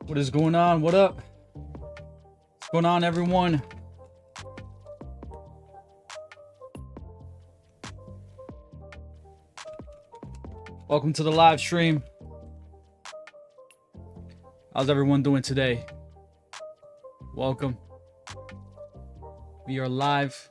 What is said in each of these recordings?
What is going on? What up? What's going on, everyone? Welcome to the live stream. How's everyone doing today? Welcome. We are live.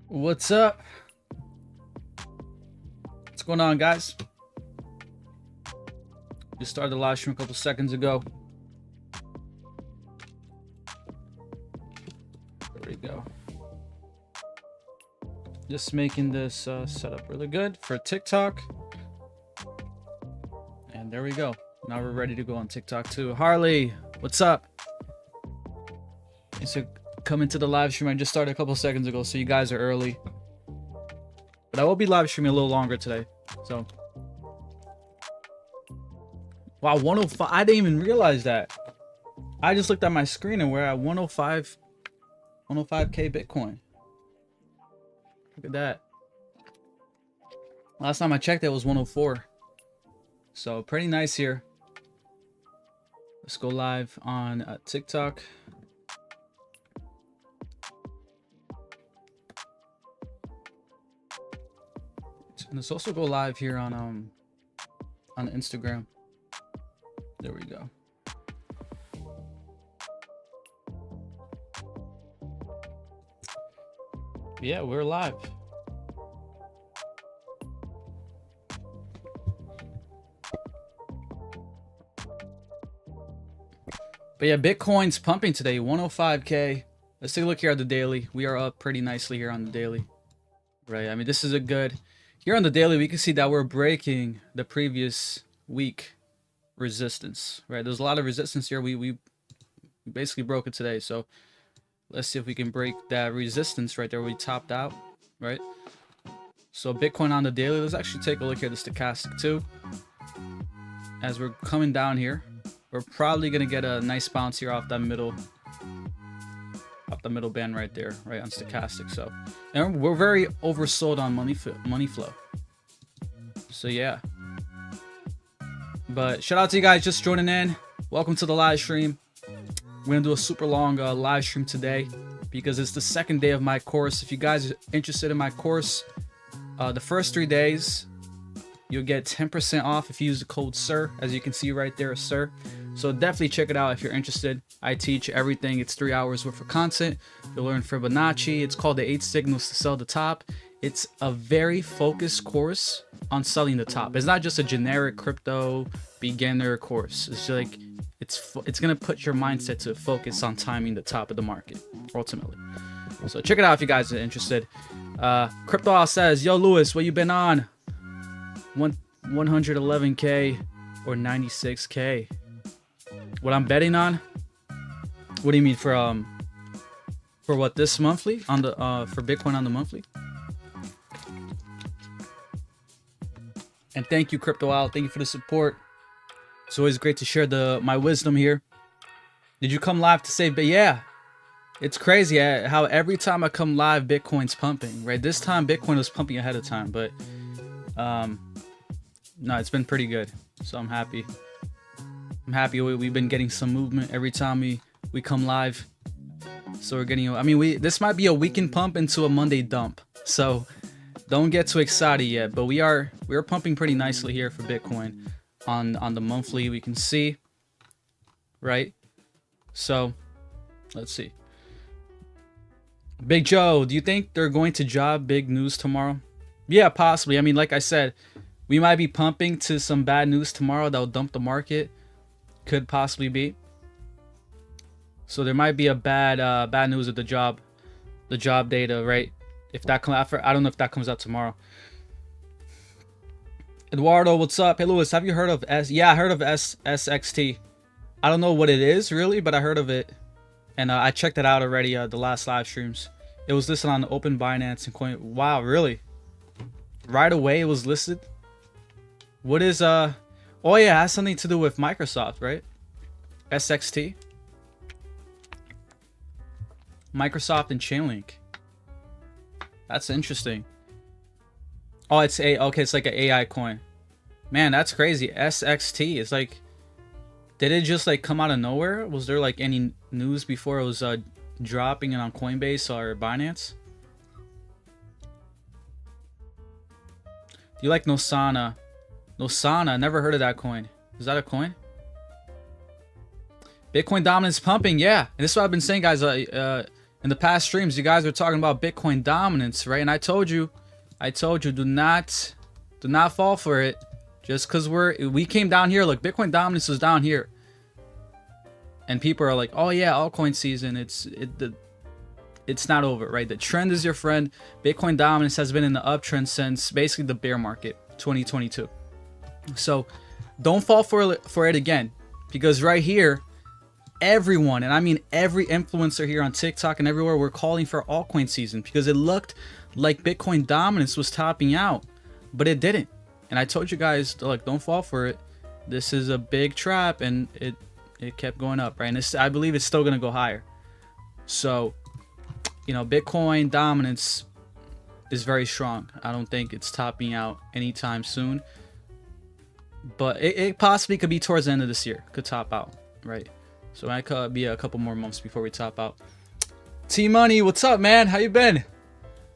What's up? What's going on, guys? Just started the live stream a couple seconds ago. There we go. Just making this setup really good for TikTok. And there we go. Now we're ready to go on TikTok too. Harley, what's up? Thanks for coming to the live stream. I just started a couple seconds ago, so you guys are early. But I will be live streaming a little longer today. So, wow, 105. I didn't even realize that. I just looked at my screen and we're at 105, 105k Bitcoin. Look at that. Last time I checked, it was 104. So pretty nice here. Let's go live on TikTok. And let's also go live here on Instagram. There we go. Yeah, we're live. But yeah, Bitcoin's pumping today, 105k. Let's take a look here at the daily. We are up pretty nicely here on the daily. Right, I mean, this is a good... Here on the daily, we can see that we're breaking the previous week resistance, right? There's a lot of resistance here. We basically broke it today. So let's see if we can break that resistance right there. We topped out, right? So Bitcoin on the daily, let's actually take a look at the stochastic too. As we're coming down here, we're probably going to get a nice bounce here off that middle band right there, right on stochastic. So, and we're very oversold on money flow. So yeah, but shout out to you guys just joining in. Welcome to the live stream. We're gonna do a super long live stream today because it's the second day of my course. If you guys are interested in my course, the first 3 days you'll get 10% off if you use the code SIR, as you can see right there, SIR. So definitely check it out if you're interested. I teach everything. It's 3 hours worth of content. You'll learn Fibonacci. It's called the 8 signals to sell the top. It's a very focused course on selling the top. It's not just a generic crypto beginner course. It's like it's gonna put your mindset to focus on timing the top of the market ultimately. So check it out if you guys are interested. Crypto Owl says, "Yo, Lewis, what you been on? 111k or 96k? What I'm betting on? What do you mean for what, this monthly on the for Bitcoin on the monthly?" And thank you, Crypto Owl. Thank you for the support. It's always great to share my wisdom here. Did you come live to save? But yeah, it's crazy how every time I come live, Bitcoin's pumping. Right, this time Bitcoin was pumping ahead of time, but no, it's been pretty good. So I'm happy. I'm happy we've been getting some movement every time we come live. So we're getting, I mean, this might be a weekend pump into a Monday dump. So don't get too excited yet, but we're pumping pretty nicely here for Bitcoin on the monthly. We can see, right? So let's see. Big Joe, do you think they're going to job big news tomorrow? Yeah, possibly. I mean, like I said, we might be pumping to some bad news tomorrow that'll dump the market. Could possibly be. So there might be a bad news of the job data, right? If that comes out, I don't know if that comes out tomorrow. Eduardo, what's up? Hey, Lewis, have you heard of Yeah, I heard of SXT. I don't know what it is really, but I heard of it, and I checked it out already. The last live streams, it was listed on the Open Binance and Coin. Wow, really? Right away it was listed. What is oh yeah, it has something to do with Microsoft, right? SXT. Microsoft and Chainlink. That's interesting. Oh, it's okay, it's like an AI coin. Man, that's crazy. SXT is like, did it just like come out of nowhere? Was there like any news before it was dropping it on Coinbase or Binance? Do you like Nosana? Nosana, never heard of that coin. Is that a coin? Bitcoin dominance pumping, yeah. And this is what I've been saying, guys. In the past streams, you guys were talking about Bitcoin dominance, right? And I told you, do not fall for it. Just because we came down here. Look, Bitcoin dominance was down here, and people are like, "Oh yeah, altcoin season. It's not over, right? The trend is your friend. Bitcoin dominance has been in the uptrend since basically the bear market, 2022. So don't fall for it again, because right here, everyone, and I mean every influencer here on TikTok and everywhere, we're calling for altcoin season because it looked like Bitcoin dominance was topping out, but it didn't. And I told you guys, look, don't fall for it. This is a big trap, and it kept going up, right? And I believe it's still gonna go higher. So, you know, Bitcoin dominance is very strong. I don't think it's topping out anytime soon, but it possibly could be towards the end of this year. Could top out, right? So it could be a couple more months before we top out. T Money, what's up, man? How you been?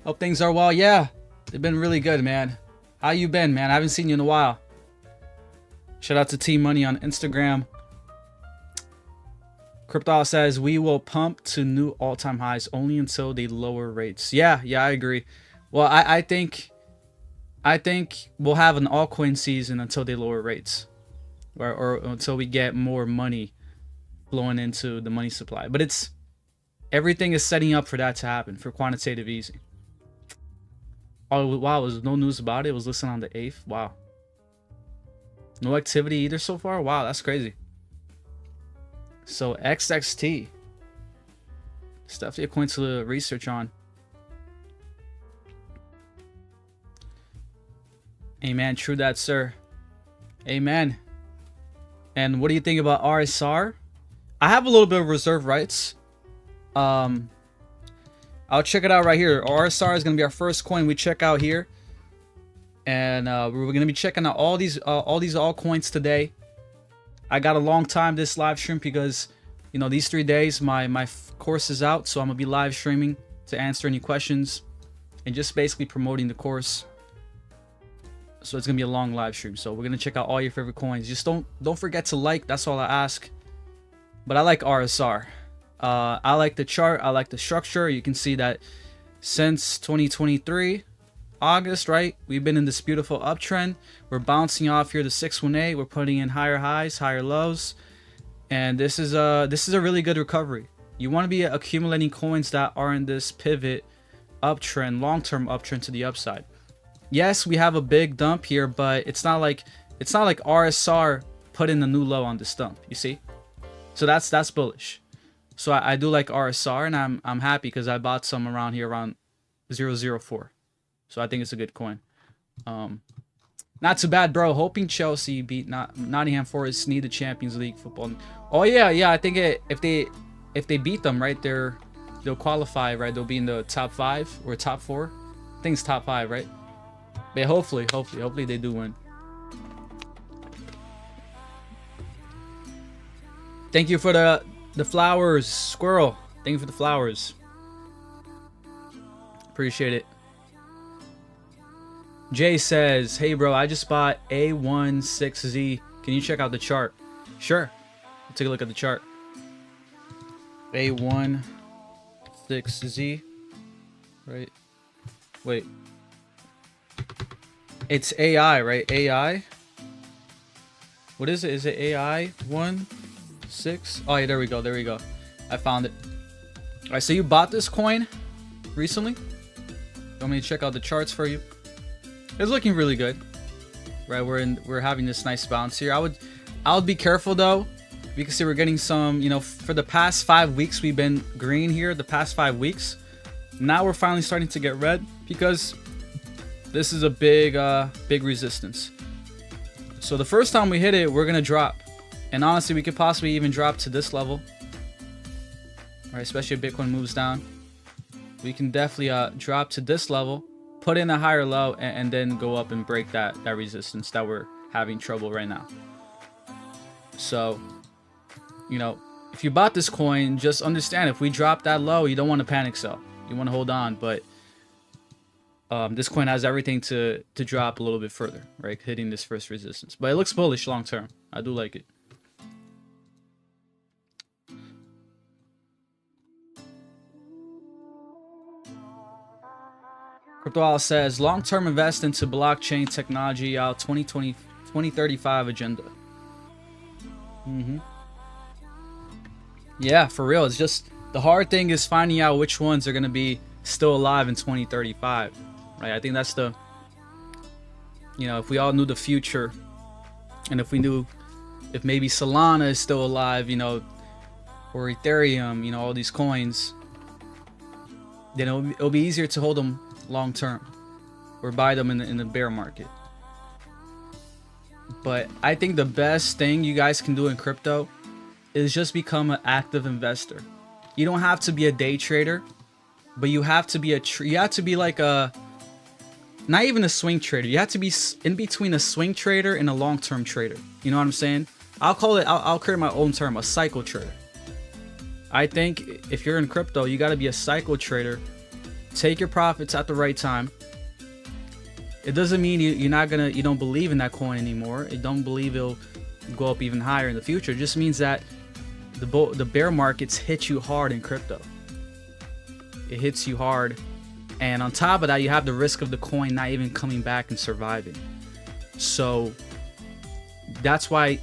Hope things are well. Yeah, they've been really good, man. How you been, man? I haven't seen you in a while. Shout out to T Money on Instagram. Crypto says we will pump to new all-time highs only until they lower rates. Yeah, I agree. Well, I think we'll have an altcoin season until they lower rates, or until we get more money flowing into the money supply. But everything is setting up for that to happen, for quantitative easing. Oh wow, there's no news about it. It was listed on the 8th. Wow. No activity either so far. Wow, that's crazy. So XXT. It's definitely a coin to research on. Amen. True that, sir. Amen. And what do you think about RSR? I have a little bit of reserve rights. I'll check it out right here. RSR is going to be our first coin we check out here. And we're going to be checking out all these altcoins today. I got a long time this live stream because, you know, these 3 days my course is out. So I'm going to be live streaming to answer any questions and just basically promoting the course. So it's going to be a long live stream. So we're going to check out all your favorite coins. Just don't forget to like. That's all I ask. But I like RSR. I like the chart. I like the structure. You can see that since 2023 August, right, we've been in this beautiful uptrend. We're bouncing off here to 618. We're putting in higher highs, higher lows, and this is a really good recovery. You want to be accumulating coins that are in this pivot uptrend, long-term uptrend to the upside. Yes, we have a big dump here, but it's not like RSR put in a new low on this dump. You see, so that's bullish. So I do like RSR, and I'm happy because I bought some around here around 0.04. So I think it's a good coin. Not too bad, bro. Hoping Chelsea beat Nottingham Forest, need the Champions League football. Oh yeah. I think if they beat them, right, they'll qualify, right? They'll be in the top 5 or top 4. I think it's top 5, right? But hopefully they do win. Thank you for the flowers, Squirrel. Thank you for the flowers. Appreciate it. Jay says, hey bro, I just bought A16Z. Can you check out the chart? Sure. I'll take a look at the chart. A16Z. Right. Wait. It's AI, right? AI. What is it? Is it AI 1.6? Oh yeah, there we go. I found it. Alright, so you bought this coin recently? You want me to check out the charts for you? It's looking really good, right? We're having this nice bounce here. I would be careful though, because see we're getting some, you know, for the past 5 weeks we've been green here. The past 5 weeks, now we're finally starting to get red because this is a big resistance. So the first time we hit it, we're gonna drop, and honestly, we could possibly even drop to this level. All right, especially if Bitcoin moves down, we can definitely drop to this level, put in a higher low, and then go up and break that resistance that we're having trouble right now. So, you know, if you bought this coin, just understand if we drop that low, you don't want to panic sell. You want to hold on, but this coin has everything to drop a little bit further, right? Hitting this first resistance. But it looks bullish long term. I do like it. CryptoOwl says, long-term invest into blockchain technology out 2035 agenda. Yeah, for real. It's just the hard thing is finding out which ones are going to be still alive in 2035, right? I think that's the, you know, if we all knew the future, and if we knew if maybe Solana is still alive, you know, or Ethereum, you know, all these coins, then it'll be easier to hold them long term or buy them in the bear market. But I think the best thing you guys can do in crypto is just become an active investor. You don't have to be a day trader, but you have to be you have to be like a, not even a swing trader. You have to be in between a swing trader and a long-term trader. You know what I'm saying? I'll create my own term, a cycle trader. I think if you're in crypto, you got to be a cycle trader. Take your profits at the right time. It doesn't mean you don't believe in that coin anymore. You don't believe it'll go up even higher in the future. It just means that the bear markets hit you hard in crypto. It hits you hard, and on top of that, you have the risk of the coin not even coming back and surviving. So that's why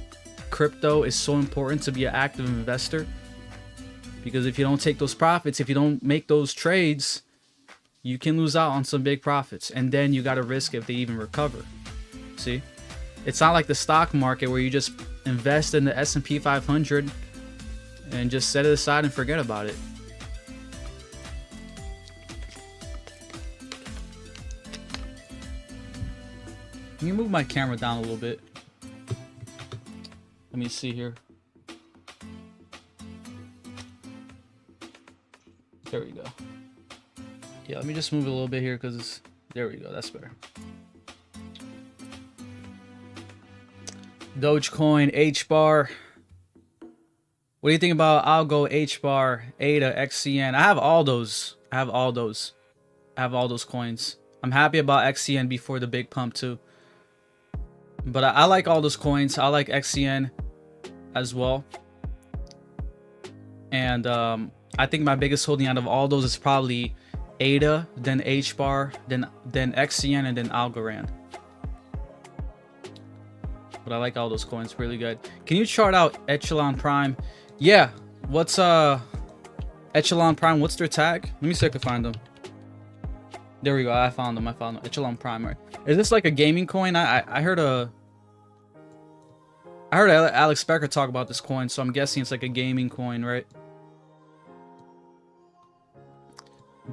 crypto is so important to be an active investor, because if you don't take those profits, if you don't make those trades, you can lose out on some big profits, and then you got to risk if they even recover. See, it's not like the stock market where you just invest in the S&P 500 and just set it aside and forget about it. Can you move my camera down a little bit? Let me see here. There we go. Yeah, let me just move it a little bit here because there we go. That's better. Dogecoin, H-bar. What do you think about Algo, H-bar, ADA, XCN? I have all those. I have all those coins. I'm happy about XCN before the big pump too. But I like all those coins. I like XCN as well. And I think my biggest holding out of all those is probably ADA, then H-bar, then XCN, and then Algorand. But I like all those coins, really good. Can you chart out Echelon Prime? Yeah. What's Echelon Prime? What's their tag? Let me see if I can find them. There we go. I found them. Echelon Prime. Right. Is this like a gaming coin? I heard Alex Becker talk about this coin, so I'm guessing it's like a gaming coin, right?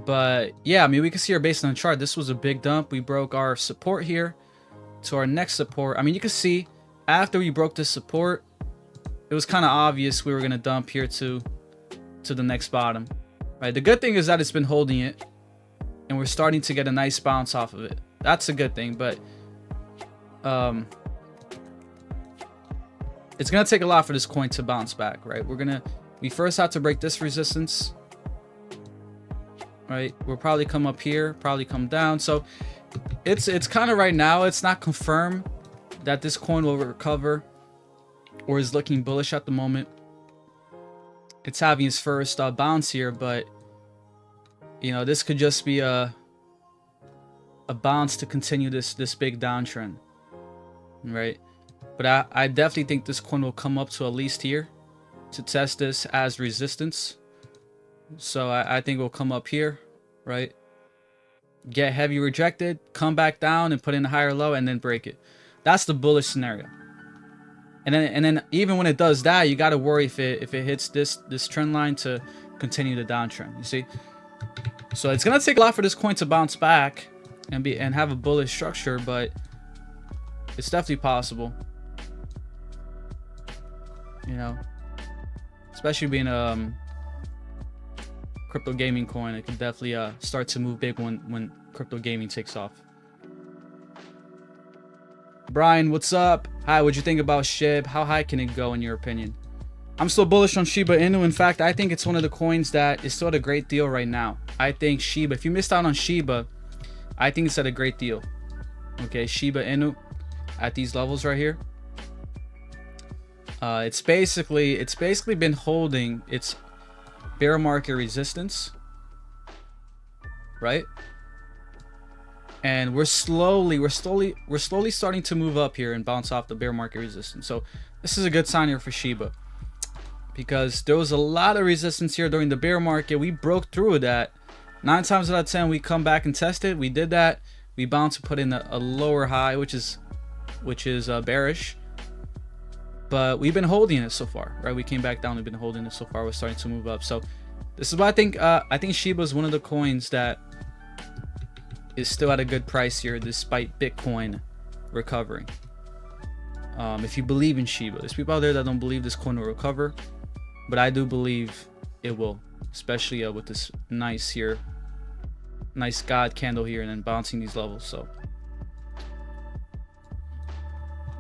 But yeah, I mean, we can see our base on the chart. This was a big dump. We broke our support here to our next support. I mean, you can see after we broke this support, it was kind of obvious we were going to dump here to the next bottom, right? The good thing is that it's been holding it, and we're starting to get a nice bounce off of it. That's a good thing, but it's going to take a lot for this coin to bounce back, right? We first have to break this resistance, right? We'll probably come up here, probably come down. So it's kind of right now, it's not confirmed that this coin will recover or is looking bullish at the moment. It's having its first bounce here, but you know, this could just be a bounce to continue this big downtrend, right? But I definitely think this coin will come up to at least here to test this as resistance. So I think we'll come up here, right? Get heavy rejected, come back down and put in a higher low and then break it. That's the bullish scenario. And then even when it does that, you got to worry if it hits this trend line to continue the downtrend. You see? So it's gonna take a lot for this coin to bounce back and have a bullish structure, but it's definitely possible. you know, especially being a crypto gaming coin, it could definitely start to move big when crypto gaming takes off. Brian, what's up? Hi, what'd you think about SHIB? How high can it go in your opinion? I'm still bullish on Shiba Inu. In fact, I think it's one of the coins that is still at a great deal right now. I think Shiba, if you missed out on Shiba, I think it's at a great deal. Okay, Shiba Inu at these levels right here. It's basically been holding its bear market resistance, right? And we're slowly starting to move up here and bounce off the bear market resistance. So this is a good sign here for Shiba, because there was a lot of resistance here during the bear market. We broke through that. 9 times out of 10 we come back and test it. We did that. We bounced and put in a lower high, which is bearish. But we've been holding it so far, right? We came back down. We've been holding it so far. We're starting to move up. So this is why I think Shiba is one of the coins that is still at a good price here, despite Bitcoin recovering. If you believe in Shiba, there's people out there that don't believe this coin will recover, but I do believe it will, especially with this nice God candle here and then bouncing these levels. So,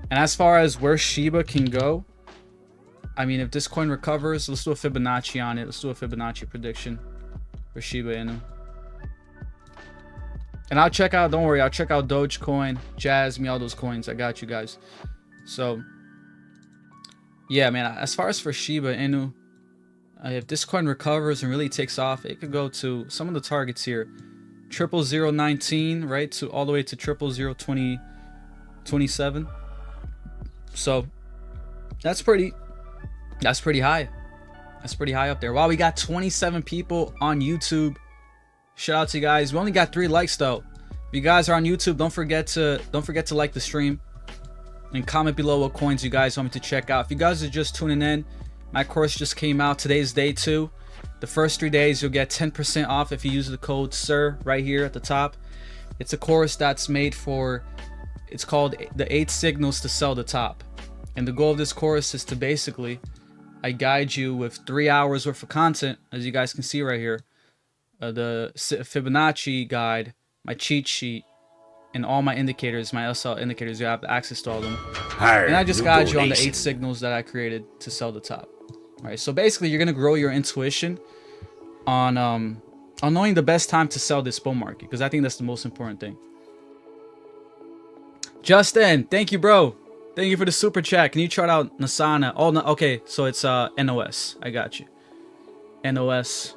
and as far as where Shiba can go, I mean, if this coin recovers, let's do a Fibonacci on it. Let's do a Fibonacci prediction for Shiba Inu. And I'll check out, don't worry, I'll check out Dogecoin, Jasmine, all those coins. I got you guys. So, yeah, man, as far as for Shiba Inu, if this coin recovers and really takes off, it could go to some of the targets here. 00019, right, to all the way to 00027. So that's pretty high. That's pretty high up there. Wow, we got 27 people on YouTube. Shout out to you guys. We only got 3 likes though. If you guys are on YouTube, don't forget to like the stream and comment below what coins you guys want me to check out. If you guys are just tuning in, my course just came out. Today's day 2. The first 3 days you'll get 10% off if you use the code SIR right here at the top. It's a course that's made for, it's called the 8 signals to sell the top. And the goal of this course is to basically, I guide you with 3 hours worth of content, as you guys can see right here. The Fibonacci guide, my cheat sheet, and all my indicators, my SL indicators. You have access to all of them. And I just guide you on the 8 signals that I created to sell the top. All right, so basically you're gonna grow your intuition on knowing the best time to sell this bull market, because I think that's the most important thing. Justin, thank you, bro. Thank you for the super chat. Can you chart out Nasana? Oh, no, okay, so it's NOS. I got you. NOS.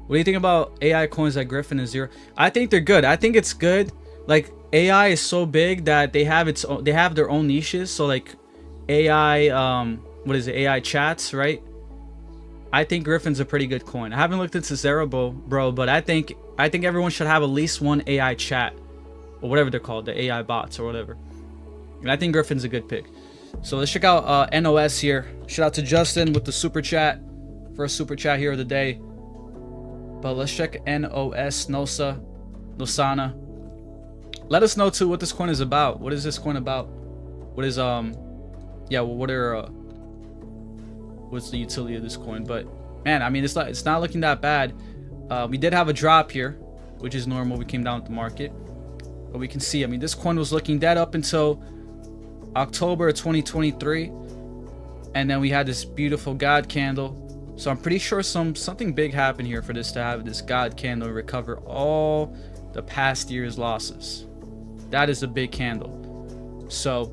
What do you think about AI coins like Griffin and Zero? I think they're good. I think it's good. Like, AI is so big that they have their own niches. So like AI, what is it? AI chats, right? I think Griffin's a pretty good coin. I haven't looked into Zero, bro, but I think everyone should have at least one AI chat, or whatever they're called, the AI bots or whatever. And I think Griffin's a good pick. So let's check out NOS here. Shout out to Justin with the super chat. First super chat here of the day. But let's check NOS, Nosana. Let us know too what this coin is about. What is this coin about? What is yeah, well, what's the utility of this coin? But man, I mean, it's not looking that bad. We did have a drop here, which is normal. We came down at the market, but we can see, I mean, this coin was looking dead up until October 2023, and then we had this beautiful God candle. So I'm pretty sure something big happened here for this to have this God candle recover all the past year's losses. That is a big candle. So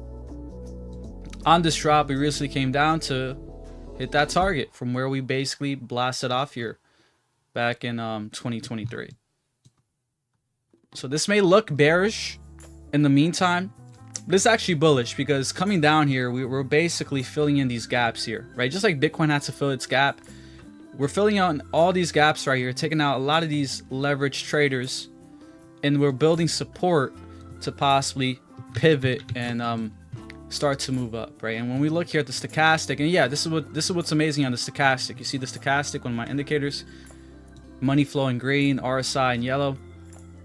on this drop, we recently came down to hit that target from where we basically blasted off here back in 2023. So this may look bearish in the meantime, but it's actually bullish, because coming down here, we're basically filling in these gaps here, right? Just like Bitcoin had to fill its gap, we're filling out all these gaps right here, taking out a lot of these leveraged traders, and we're building support to possibly pivot and start to move up, right? And when we look here at the stochastic, and yeah, this is what's amazing on the stochastic. You see the stochastic, one of my indicators, money flow in green, RSI in yellow.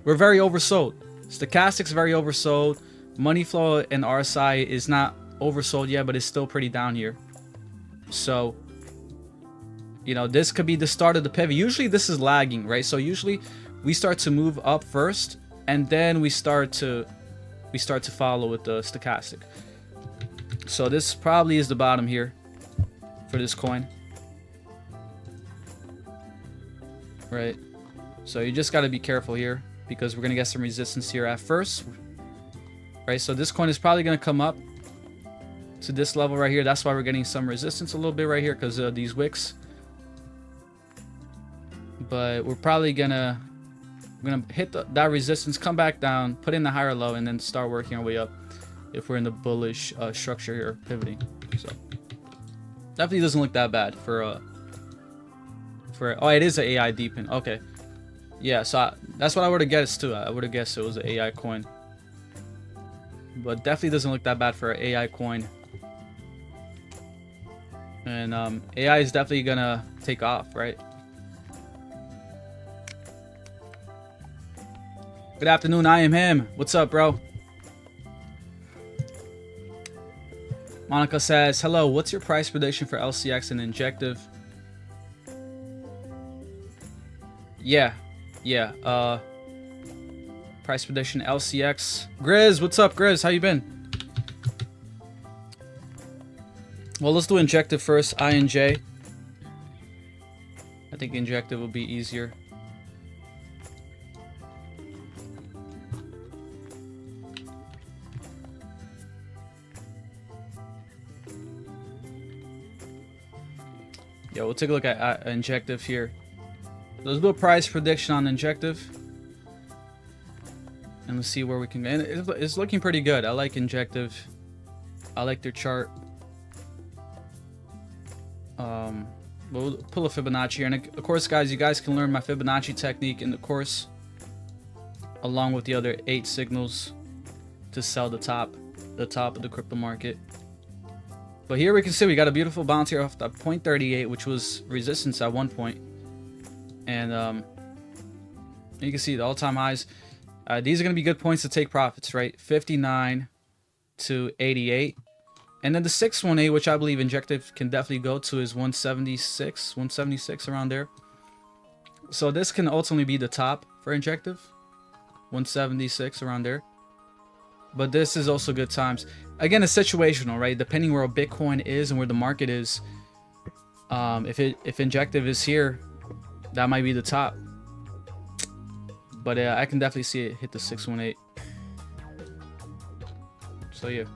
We're very oversold. Stochastic's very oversold. Money flow and RSI is not oversold yet, but it's still pretty down here. So, you know, this could be the start of the pivot. Usually this is lagging, right? So usually we start to move up first, and then we start to follow with the stochastic. So this probably is the bottom here for this coin, right? So you just got to be careful here, because we're gonna get some resistance here at first, right? So this coin is probably gonna come up to this level right here. That's why we're getting some resistance a little bit right here, because of these wicks. But we're probably gonna hit that resistance, come back down, put in the higher low, and then start working our way up if we're in the bullish structure here, pivoting. So definitely doesn't look that bad for oh, it is an AI deepen. Okay, yeah, so that's what I would have guessed too. I would have guessed it was an AI coin, but definitely doesn't look that bad for an AI coin. And AI is definitely gonna take off, right? Good afternoon, I am him. What's up, bro? Monica says, hello, what's your price prediction for LCX and Injective? Yeah. Price prediction, LCX. Grizz, what's up, Grizz? How you been? Well, let's do Injective first, INJ. I think Injective will be easier. Yeah, we'll take a look at Injective here. Let's do a price prediction on Injective, and let's see where we can go. And it's looking pretty good. I like Injective. I like their chart. We'll pull a Fibonacci here, and of course, guys, you guys can learn my Fibonacci technique in the course, along with the other 8 signals to sell the top of the crypto market. But here we can see we got a beautiful bounce here off the 0.38, which was resistance at one point. And you can see the all-time highs. These are going to be good points to take profits, right? 59 to 88. And then the 618, which I believe Injective can definitely go to, is 176 around there. So this can ultimately be the top for Injective. 176 around there. But this is also good times. Again, it's situational, right? Depending where a Bitcoin is and where the market is. If Injective is here, that might be the top. But I can definitely see it hit the 618. So yeah.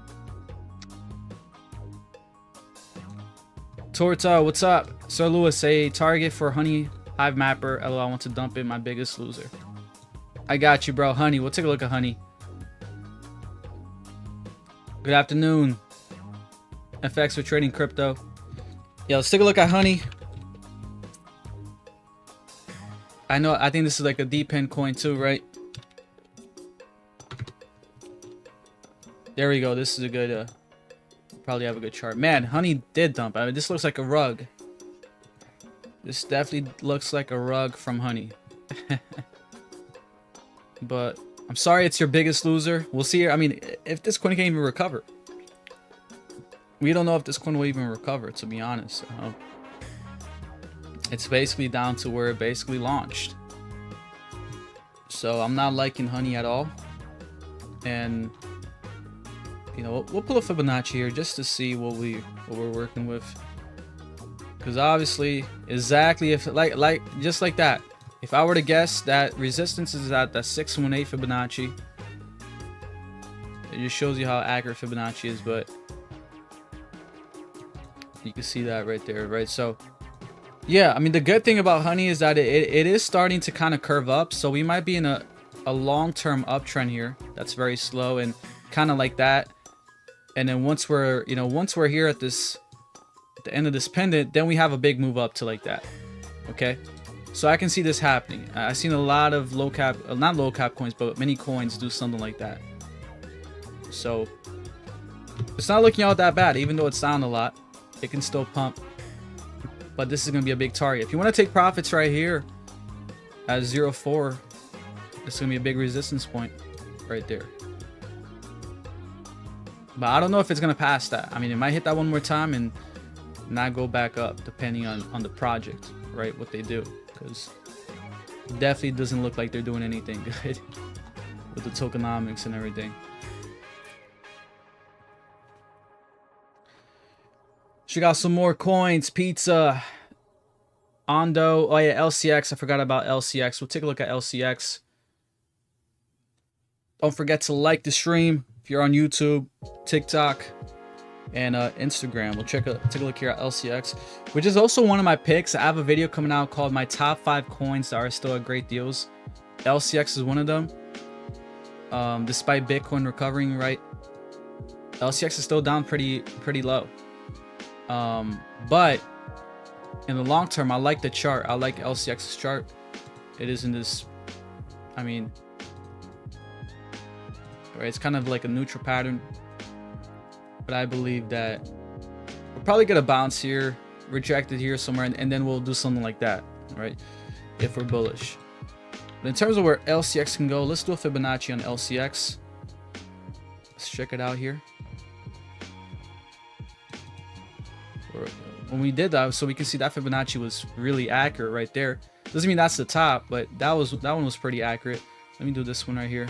Torta, what's up? Sir Lewis, say target for Honey Hive Mapper. LOL, I want to dump it. My biggest loser. I got you, bro. Honey, we'll take a look at Honey. Good afternoon. FX for trading crypto. Yeah, let's take a look at Honey. I think this is like a depend coin too, right? There we go. This is a good probably have a good chart. Man, Honey did dump. I mean, this looks like a rug. This definitely looks like a rug from Honey. But I'm sorry it's your biggest loser. We'll see here. I mean, if this coin can't even recover. We don't know if this coin will even recover, to be honest. It's basically down to where it basically launched. So I'm not liking Honey at all. And you know, we'll pull a Fibonacci here just to see what we're working with. Because obviously, exactly if just like that. If I were to guess that resistance is at the 618 Fibonacci, it just shows you how accurate Fibonacci is. But you can see that right there, right? So yeah, I mean, the good thing about Honey is that it is starting to kind of curve up. So we might be in a long-term uptrend here. That's very slow and kind of like that. And then once we're here at the end of this pendant, then we have a big move up to like that. Okay, so I can see this happening. I've seen a lot of not low cap coins, but many coins do something like that. So it's not looking all that bad, even though it's down a lot. It can still pump, but this is gonna be a big target. If you want to take profits right here at 0.4, it's gonna be a big resistance point right there. But I don't know if it's gonna pass that. I mean, it might hit that one more time, and not go back up depending on the project, right? What they do, because definitely doesn't look like they're doing anything good with the tokenomics and everything. She got some more coins. Pizza, Ondo. Oh yeah, LCX. I forgot about LCX. We'll take a look at LCX. Don't forget to like the stream if you're on YouTube, TikTok, and Instagram. We'll take a look here at LCX, which is also one of my picks. I have a video coming out called my top 5 coins that are still at great deals. LCX is one of them. Despite Bitcoin recovering, right? LCX is still down pretty low. But in the long term, I like the chart. I like LCX's chart. It is in this, I mean, right, it's kind of like a neutral pattern, but I believe that we'll probably get a bounce here, rejected here somewhere, and then we'll do something like that, right, if we're bullish. But in terms of where LCX can go, let's do a Fibonacci on LCX. Let's check it out here. When we did that, so we can see that Fibonacci was really accurate right there. Doesn't mean that's the top, but that one was pretty accurate. Let me do this one right here.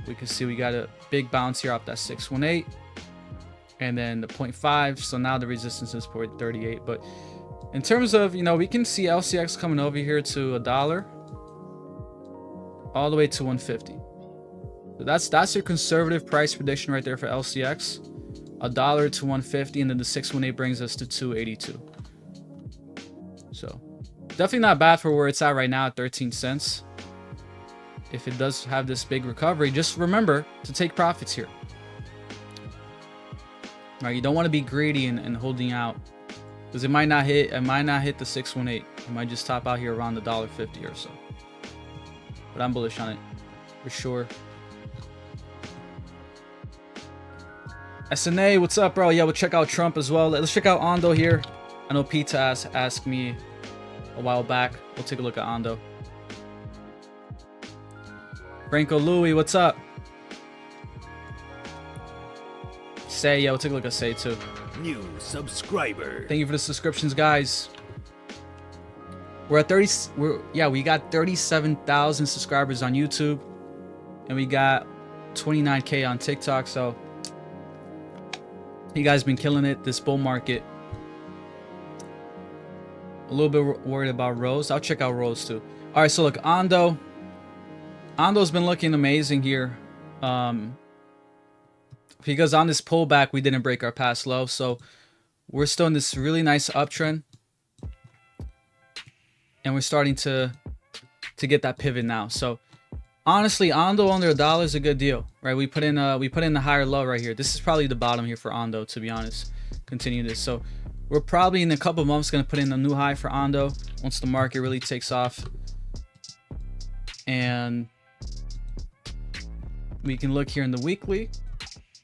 We can see we got a big bounce here off that 618, and then the 0.5. So now the resistance is 0.38. But in terms of, you know, we can see LCX coming over here to $1 all the way to 150. So that's your conservative price prediction right there for LCX. $1 to 150, and then the 618 brings us to 282. So definitely not bad for where it's at right now at 13 cents. If it does have this big recovery, just remember to take profits here. All right, you don't want to be greedy and holding out, because it might not hit the 618. It might just top out here around the $1.50 or so. But I'm bullish on it for sure. SNA, what's up, bro? Yeah, we'll check out Trump as well. Let's check out Ondo here. I know Pete asked me a while back. We'll take a look at Ondo. Franco Louis, what's up? Say, yeah, we'll take a look at Say too. New subscriber. Thank you for the subscriptions, guys. We're at we got 37,000 subscribers on YouTube, and we got 29K on TikTok. So you guys been killing it this bull market. A little bit worried about Rose. I'll check out Rose too. All right, so look, Ondo's been looking amazing here, because on this pullback we didn't break our past low, so we're still in this really nice uptrend, and we're starting to get that pivot now. So honestly, Ondo under $1 is a good deal, right? We put in the higher low right here. This is probably the bottom here for Ondo, to be honest. Continue this. So we're probably in a couple months going to put in a new high for Ondo once the market really takes off. And we can look here in the weekly.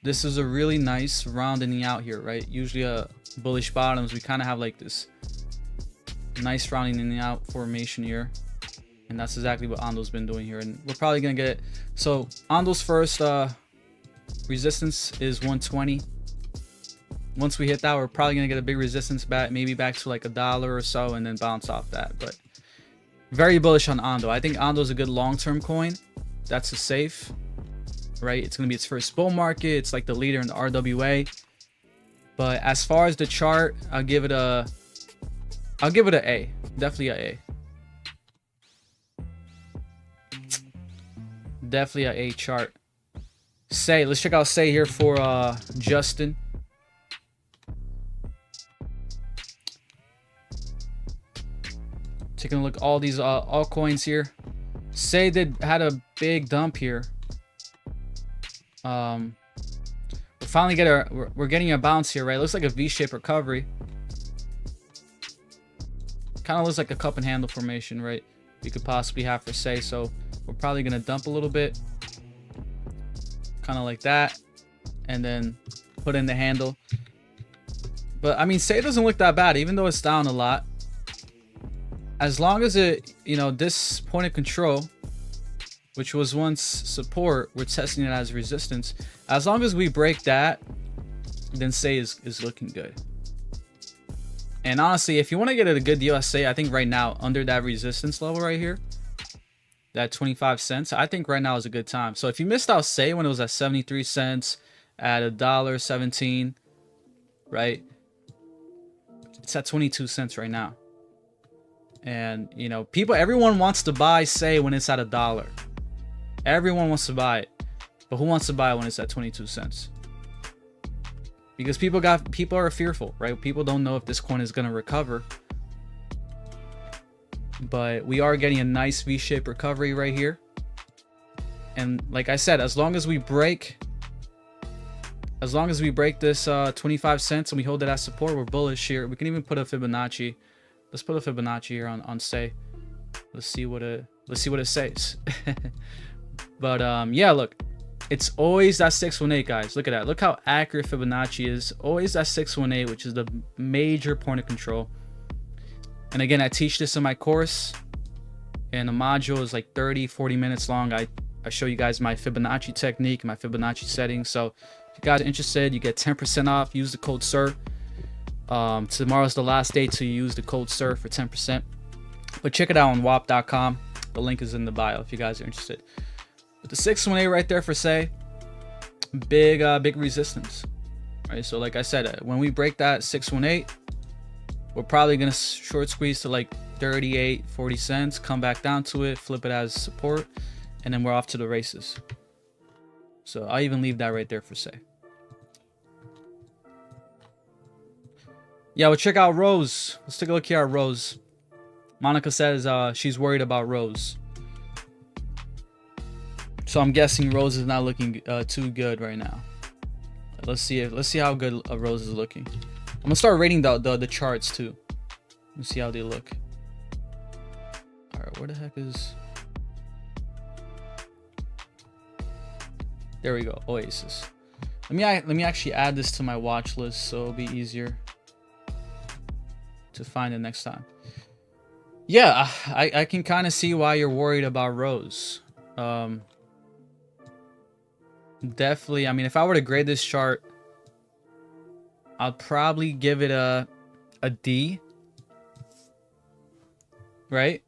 This is a really nice rounding out here, right? Usually bullish bottoms, we kind of have like this nice rounding out formation here. And that's exactly what Ondo's been doing here. And we're probably going to get it. So Ondo's first resistance is 120. Once we hit that, we're probably going to get a big resistance back, maybe back to like $1 or so, and then bounce off that. But very bullish on Ondo. I think Ondo's a good long-term coin. That's a safe, right? It's going to be its first bull market. It's like the leader in the RWA. But as far as the chart, I'll give it an A. Definitely an A. Definitely an A chart. Say, let's check out Say here for Justin. Taking a look at all these altcoins here. Say had a big dump here. We're finally we're getting a bounce here, right? It looks like a V-shaped recovery. Kind of looks like a cup and handle formation, right? We could possibly have for Say. So we're probably gonna dump a little bit, kind of like that, and then put in the handle. But I mean, Say doesn't look that bad, even though it's down a lot. As long as it, you know, this point of control, which was once support, we're testing it as resistance. As long as we break that then Say is looking good. And honestly, if you want to get a good deal at Say, I think right now under that resistance level right here, that 25 cents, I think right now is a good time. So if you missed out Say when it was at 73 cents, at $1.17, right? It's at 22 cents right now. And you know, everyone wants to buy Say when it's at $1. Everyone wants to buy it, but who wants to buy it when it's at 22 cents? Because people are fearful, right? People don't know if this coin is gonna recover. But we are getting a nice V-shaped recovery right here. And like I said, as long as we break this 25 cents and we hold it as support, we're bullish here. We can even put a Fibonacci. Let's put a Fibonacci here on Say. Let's see what it says. But yeah, look, it's always that 618, guys. Look at that. Look how accurate Fibonacci is. Always that 618, which is the major point of control. And again, I teach this in my course, and the module is like 30-40 minutes long. I show you guys my Fibonacci technique, my Fibonacci settings. So if you guys are interested, you get 10% off. Use the code SIR. Tomorrow's the last day to use the code SIR for 10%. But check it out on wap.com. The link is in the bio if you guys are interested. But the 618 right there for Say, big resistance, right? So like I said, when we break that 618, we're probably gonna short squeeze to like 38-40 cents, come back down to it, flip it as support, and then we're off to the races. So I'll even leave that right there for Say. Yeah, well, check out Rose. Let's take a look here at Rose. Monica says she's worried about Rose. So I'm guessing Rose is not looking too good right now. Let's see how good Rose is looking. I'm gonna start rating the charts too. Let's see how they look. All right, where the heck is? There we go, Oasis. Let me actually add this to my watch list so it'll be easier to find it next time. Yeah, I can kind of see why you're worried about Rose. Definitely. I mean, if I were to grade this chart, I'll probably give it a D, right?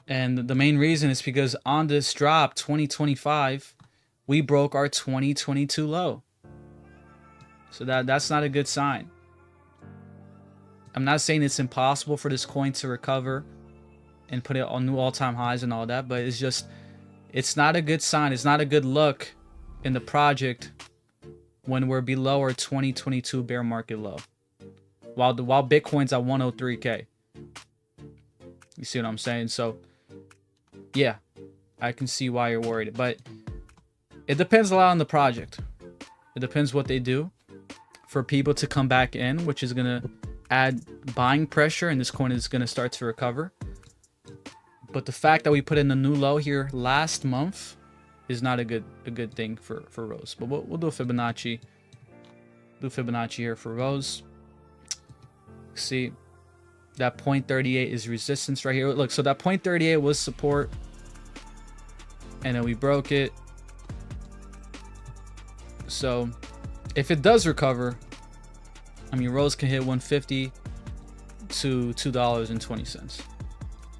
And the main reason is because on this drop 2025, we broke our 2022 low. So that's not a good sign. I'm not saying it's impossible for this coin to recover and put it on new all-time highs and all that, but it's not a good sign. It's not a good look in the project when we're below our 2022 bear market low, while Bitcoin's at 103K. You see what I'm saying? So yeah, I can see why you're worried, but it depends a lot on the project. It depends what they do for people to come back in, which is gonna add buying pressure, and this coin is gonna start to recover. But the fact that we put in a new low here last month is not a good thing for Rose. But we'll do a Fibonacci. Do Fibonacci here for Rose. See, that 0.38 is resistance right here. Look, so that 0.38 was support, and then we broke it. So if it does recover, I mean, Rose can hit 150 to $2.20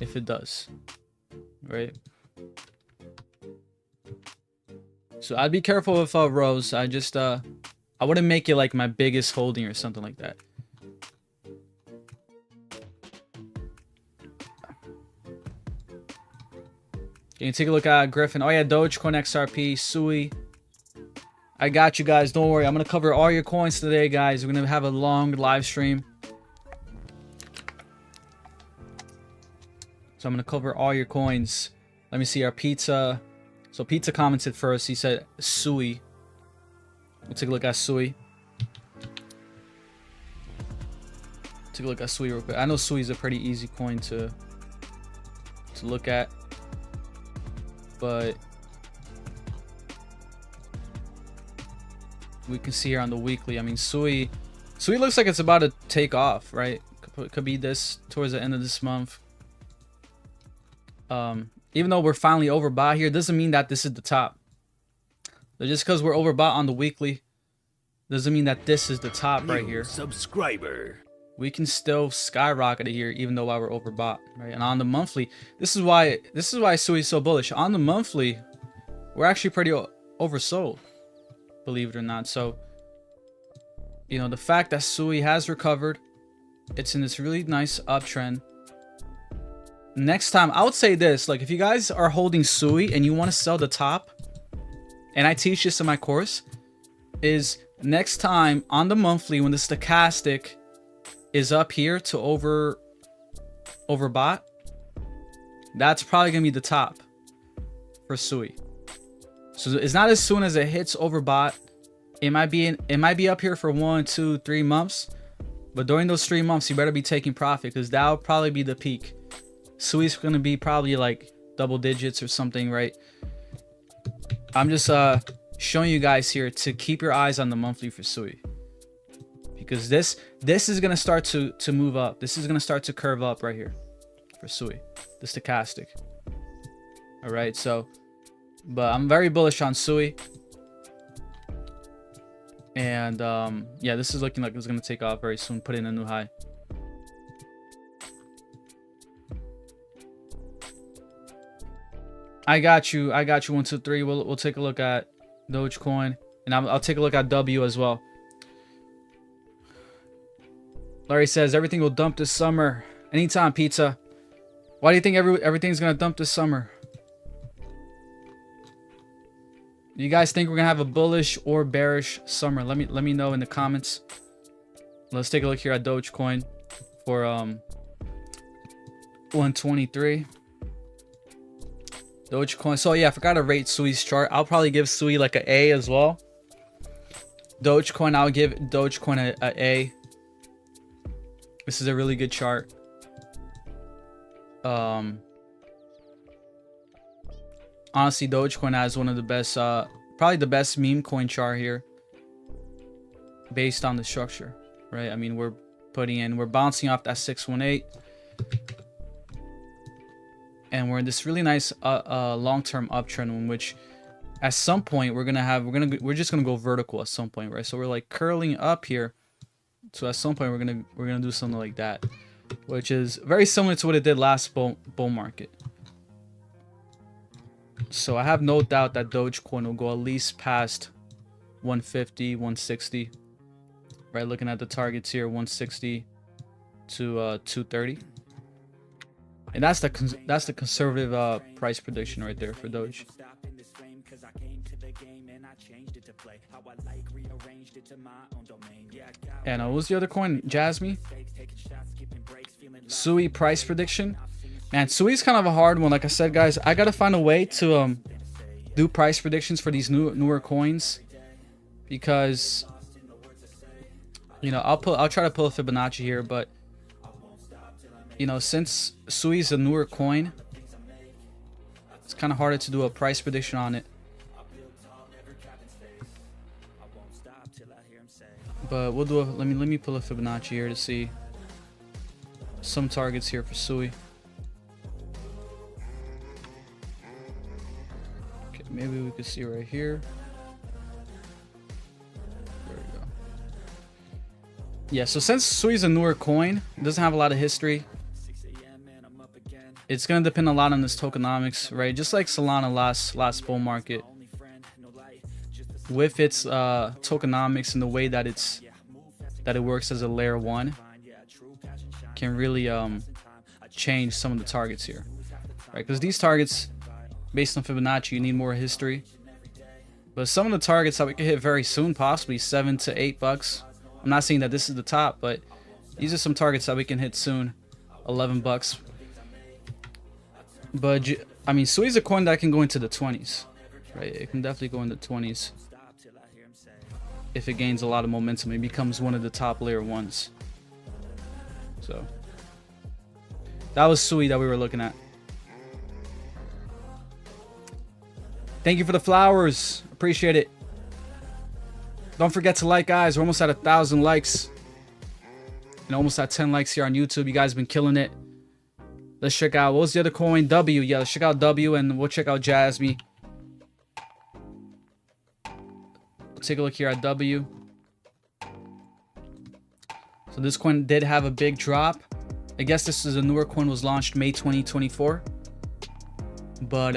if it does, right? So I'd be careful with Rose. I wouldn't make it like my biggest holding or something like that. You can take a look at Griffin. Oh yeah, Dogecoin XRP, Sui. I got you guys. Don't worry. I'm gonna cover all your coins today, guys. We're gonna have a long live stream. So I'm gonna cover all your coins. Let me see our Pizza. So Pizza commented first. He said Sui. We'll take a look at Sui. Take a look at Sui real quick. I know Sui is a pretty easy coin to look at, but we can see here on the weekly. I mean, Sui looks like it's about to take off, right? Could be this towards the end of this month. Even though we're finally overbought here, doesn't mean that this is the top. But just because we're overbought on the weekly doesn't mean that this is the top right here. Subscriber. We can still skyrocket it here, even though while we're overbought, right? And on the monthly, this is why Sui is so bullish. On the monthly, we're actually pretty oversold, believe it or not. So, you know, the fact that Sui has recovered, it's in this really nice uptrend. Next time, I would say this, like if you guys are holding Sui and you want to sell the top, and I teach this in my course, is next time on the monthly when the stochastic is up here to overbought, that's probably gonna be the top for Sui. So it's not as soon as it hits overbought. It might be up here for 1, 2, 3 months, but during those 3 months you better be taking profit, because that'll probably be the peak. Sui's gonna be probably like double digits or something, right? I'm just showing you guys here to keep your eyes on the monthly for Sui, because this is gonna start to move up. This is gonna start to curve up right here for Sui, the stochastic. All right, so, but I'm very bullish on Sui, and yeah, this is looking like it's gonna take off very soon, put in a new high. I got you 1, 2, 3. We'll take a look at Dogecoin, and I'll take a look at W as well. Larry says everything will dump this summer. Anytime, pizza. Why do you think everything's gonna dump this summer? Do you guys think we're gonna have a bullish or bearish summer? Let me know in the comments. Let's take a look here at Dogecoin for 123. Dogecoin. So yeah, I forgot to rate Sui's chart. I'll probably give Sui like an A as well. Dogecoin, I'll give Dogecoin a A. This is a really good chart. Honestly, Dogecoin has one of the best, probably the best meme coin chart here, based on the structure, right? I mean, we're bouncing off that 618. And we're in this really nice long-term uptrend, in which at some point we're just gonna go vertical at some point, right? So we're like curling up here. So at some point we're gonna do something like that, which is very similar to what it did last bull market. So I have no doubt that Dogecoin will go at least past 150, 160, right? Looking at the targets here, 160 to 230. And that's the conservative price prediction right there for Doge. And what was the other coin? Jasmine. Sui price prediction. Man, Sui's kind of a hard one. Like I said, guys, I gotta find a way to do price predictions for these newer coins, because you know I'll try to pull a Fibonacci here, but you know, since Sui is a newer coin, it's kind of harder to do a price prediction on it. But we'll do let me pull a Fibonacci here to see some targets here for Sui. Okay, maybe we could see right here. There we go. Yeah, so since Sui is a newer coin, it doesn't have a lot of history. It's going to depend a lot on this tokenomics, right? Just like Solana last bull market, with its tokenomics and the way that it works as a layer 1, can really change some of the targets here, right? Because these targets, based on Fibonacci, you need more history. But some of the targets that we could hit very soon, possibly $7 to $8. I'm not saying that this is the top, but these are some targets that we can hit soon. $11. But I mean, Sui is a coin that can go into the 20s, right? It can definitely go in the 20s if it gains a lot of momentum. It becomes one of the top layer 1s. So that was Sui that we were looking at. Thank you for the flowers. Appreciate it. Don't forget to like, guys. We're almost at 1,000 likes. And almost at 10 likes here on YouTube. You guys have been killing it. Let's check out, what was the other coin? W. Yeah, let's check out W, and we'll check out Jasmine. We'll take a look here at W. So this coin did have a big drop. I guess this is a newer coin, was launched May 2024. But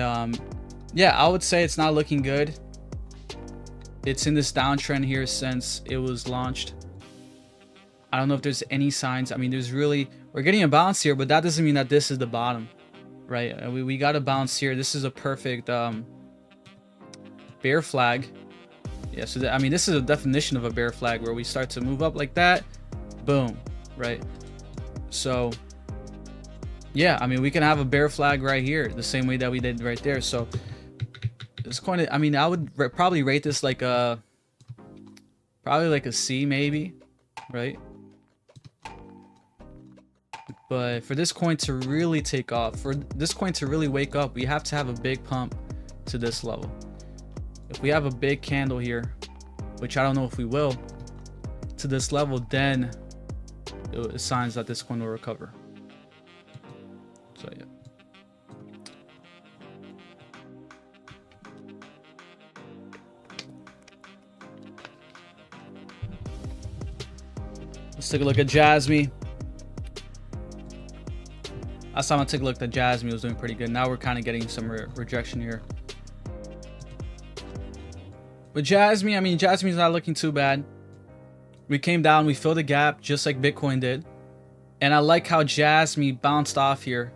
yeah, I would say it's not looking good. It's in this downtrend here since it was launched. I don't know if there's any signs. I mean, we're getting a bounce here, but that doesn't mean that this is the bottom, right? We got a bounce here. This is a perfect bear flag. Yeah, so I mean, this is a definition of a bear flag, where we start to move up like that, boom, right? So yeah, I mean, we can have a bear flag right here the same way that we did right there. So this coin, I mean, I would probably rate this like a C maybe, right? But for this coin to really take off, for this coin to really wake up, we have to have a big pump to this level. If we have a big candle here, which I don't know if we will, to this level, then it signs that this coin will recover. So yeah. Let's take a look at Jasmine. Last time I took a look at Jasmine, was doing pretty good. Now we're kind of getting some rejection here. But Jasmine, I mean, Jasmine's not looking too bad. We came down, we filled the gap just like Bitcoin did. And I like how Jasmine bounced off here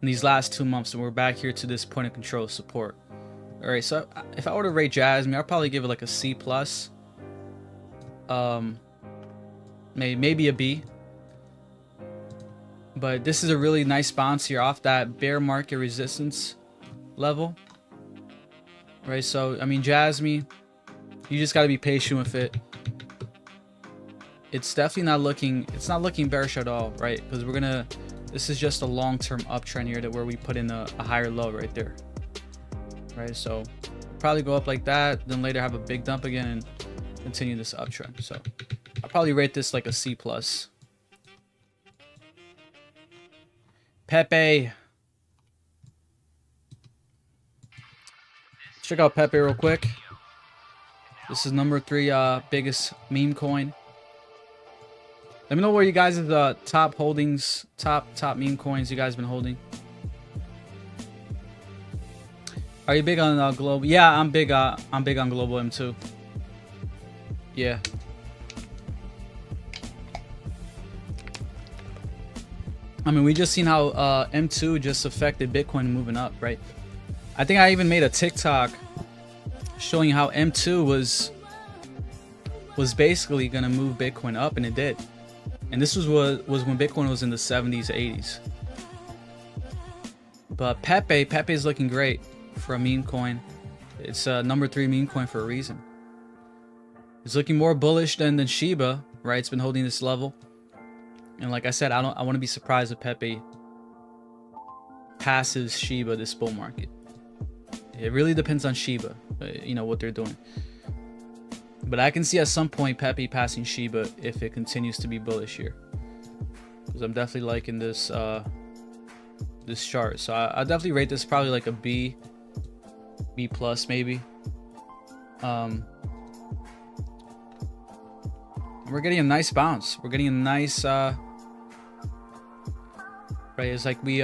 in these last 2 months, and we're back here to this point of control support. All right, so if I were to rate Jasmine, I'd probably give it like a C+. Maybe a B. But this is a really nice bounce here off that bear market resistance level. Right, so I mean, Jasmine, you just got to be patient with it. It's definitely not looking, it's not looking bearish at all, right? Because this is just a long-term uptrend here, that where we put in a higher low right there. Right, so probably go up like that, then later have a big dump again and continue this uptrend. So I'll probably rate this like a C+. Pepe. Check out Pepe real quick. This is number 3 biggest meme coin. Let me know where you guys' top holdings, top meme coins you guys been holding. Are you big on global? Yeah, I'm big on global M2. Yeah. I mean, we just seen how M2 just affected Bitcoin moving up, right? I think I even made a TikTok showing how M2 was basically gonna move Bitcoin up, and it did. And this was when Bitcoin was in the 70s, 80s. But Pepe is looking great for a meme coin. It's number 3 meme coin for a reason. It's looking more bullish than Shiba, right? It's been holding this level. And like I said, I want to be surprised if Pepe passes Shiba this bull market. It really depends on Shiba, you know, what they're doing. But I can see at some point Pepe passing Shiba if it continues to be bullish here. Because I'm definitely liking this this chart. So I'll definitely rate this probably like a B plus maybe. We're getting a nice bounce. We're getting a nice right, it's like we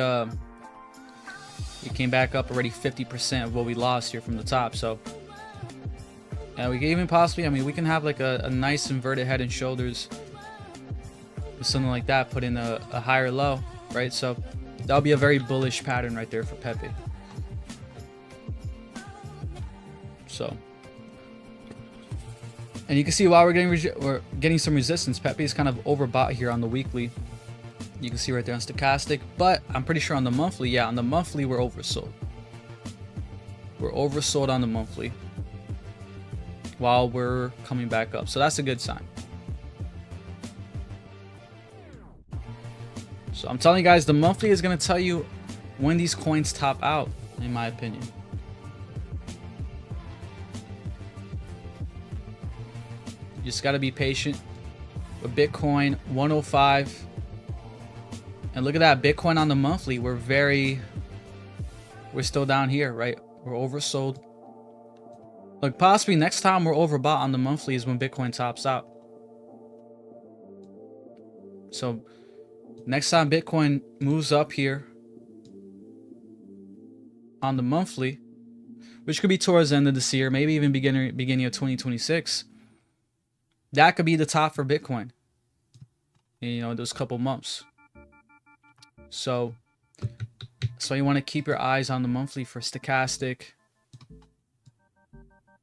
came back up already 50% of what we lost here from the top. So yeah, we can even possibly, I mean, we can have like a nice inverted head and shoulders, something like that, put in a higher low, right? So that'll be a very bullish pattern right there for Pepe. So, and you can see while we're getting some resistance, Pepe is kind of overbought here on the weekly. You can see right there on stochastic, but I'm pretty sure on the monthly, yeah, on the monthly we're oversold. We're oversold on the monthly while we're coming back up, so that's a good sign. So I'm telling you guys, the monthly is going to tell you when these coins top out, in my opinion. You just got to be patient with Bitcoin 105. And look at that, Bitcoin on the monthly, we're still down here, right? We're oversold. Look, possibly next time we're overbought on the monthly is when Bitcoin tops out. So next time Bitcoin moves up here on the monthly, which could be towards the end of this year, maybe even beginning of 2026, that could be the top for Bitcoin. You know, those couple months. So you want to keep your eyes on the monthly for stochastic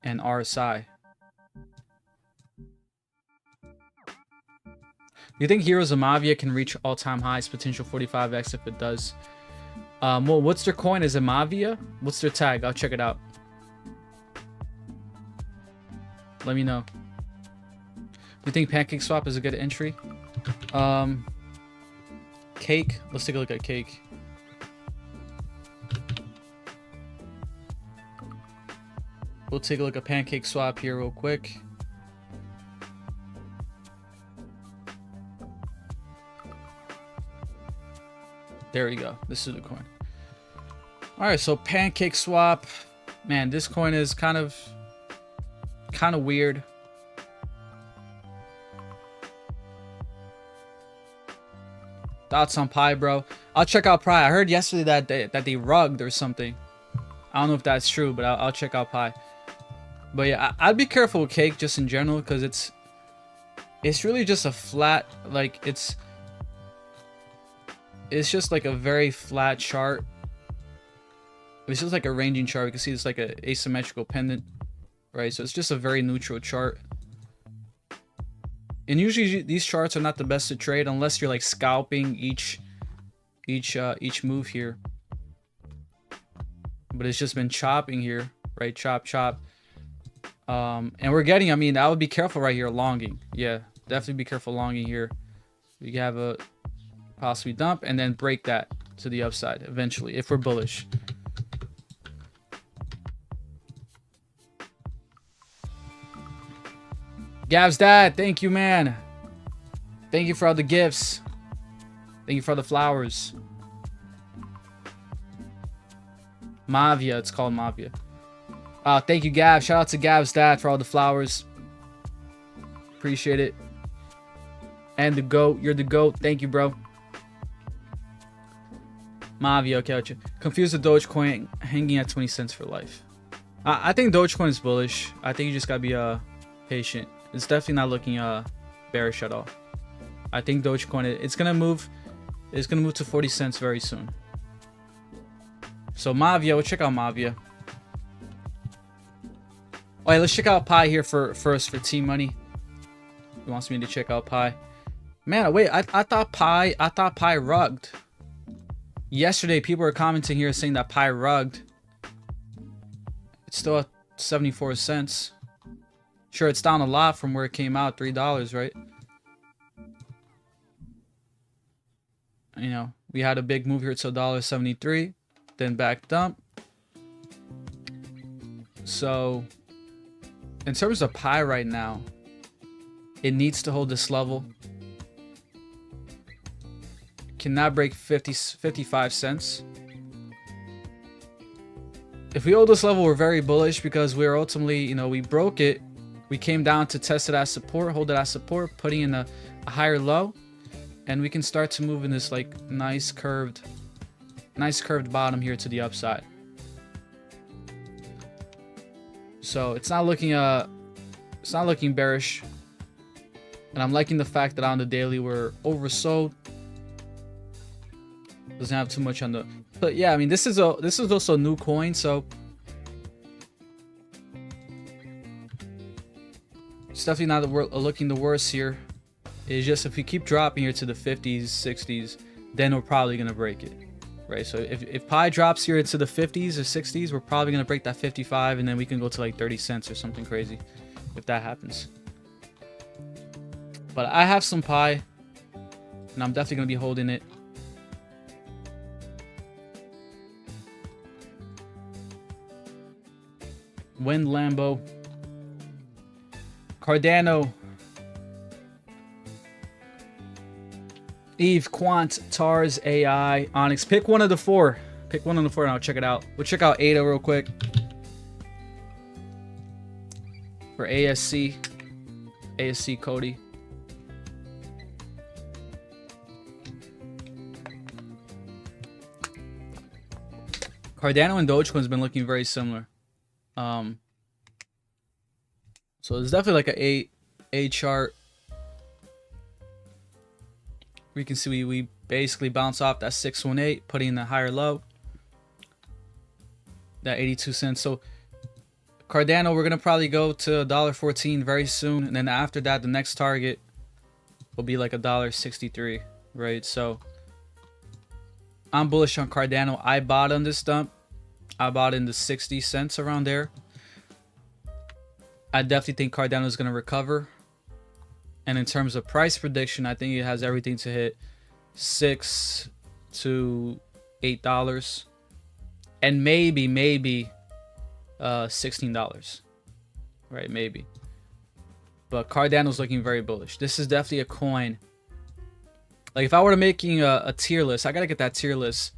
and RSI. Do you think Heroes of Mavia can reach all-time highs, potential 45x if it does? Well, what's their coin? Is it Mavia? What's their tag? I'll check it out. Let me know. Do you think PancakeSwap is a good entry? Cake. Let's take a look at Cake. We'll take a look at PancakeSwap here real quick. There we go. This is the coin. All right, so PancakeSwap, man, this coin is kind of weird. Thoughts on Pi, bro? I'll check out Pi. I heard yesterday that they rugged or something. I don't know if that's true, but I'll check out Pi. But yeah, I'd be careful with Cake just in general, because it's really just a flat, like it's just like a very flat chart. It's just like a ranging chart. You can see it's like a asymmetrical pendant, right? So it's just a very neutral chart. And usually these charts are not the best to trade unless you're like scalping each move here. But it's just been chopping here, right? Chop, chop. And we're getting, I mean, I would be careful right here, longing. Yeah, definitely be careful longing here. We have a possibly dump and then break that to the upside eventually if we're bullish. Gav's dad, thank you, man. Thank you for all the gifts. Thank you for all the flowers. Mavia, it's called Mavia. Thank you, Gav. Shout out to Gav's dad for all the flowers. Appreciate it. And the GOAT, you're the GOAT. Thank you, bro. Mavia, okay. Confused the Dogecoin hanging at 20 cents for life. I think Dogecoin is bullish. I think you just gotta be patient. It's definitely not looking bearish at all. I think Dogecoin, it's gonna move to 40 cents very soon. So Mavia, we'll check out Mavia. Alright, let's check out Pi here first for T Money. He wants me to check out Pi. Man, wait, I thought Pi rugged. Yesterday people were commenting here saying that Pi rugged. It's still at 74 cents. Sure, it's down a lot from where it came out, $3, right? You know, we had a big move here to $1.73, then back dump. So, in terms of Pi right now, it needs to hold this level. Cannot break 55 cents. If we hold this level, we're very bullish because we're ultimately, you know, we broke it. We came down to test it as support, hold it as support, putting in a higher low, and we can start to move in this like nice curved bottom here to the upside. So it's not looking bearish, and I'm liking the fact that on the daily we're oversold. Doesn't have too much on the, but yeah, I mean this is also a new coin, so it's definitely not looking the worst here. It's just if we keep dropping here to the 50s, 60s, then we're probably gonna break it, right? So if Pi drops here into the 50s or 60s, we're probably gonna break that 55, and then we can go to like 30 cents or something crazy if that happens. But I have some Pi, and I'm definitely gonna be holding it. Wind Lambo, Cardano, Eve, Quant, Tars, AI, Onyx. Pick one of the four. Pick one of the four and I'll check it out. We'll check out ADA real quick. For ASC Cody. Cardano and Dogecoin's been looking very similar. So it's definitely like a chart. We can see we basically bounce off that 618, putting in the higher low. That 82 cents. So Cardano, we're gonna probably go to $1.14 very soon, and then after that, the next target will be like $1.63, right? So I'm bullish on Cardano. I bought on this dump. I bought in the 60 cents around there. I definitely think Cardano is gonna recover. And in terms of price prediction, I think it has everything to hit $6 to $8, and maybe $16, right? Maybe. But Cardano's looking very bullish. This is definitely a coin. Like if I were to making a tier list, I gotta get that tier list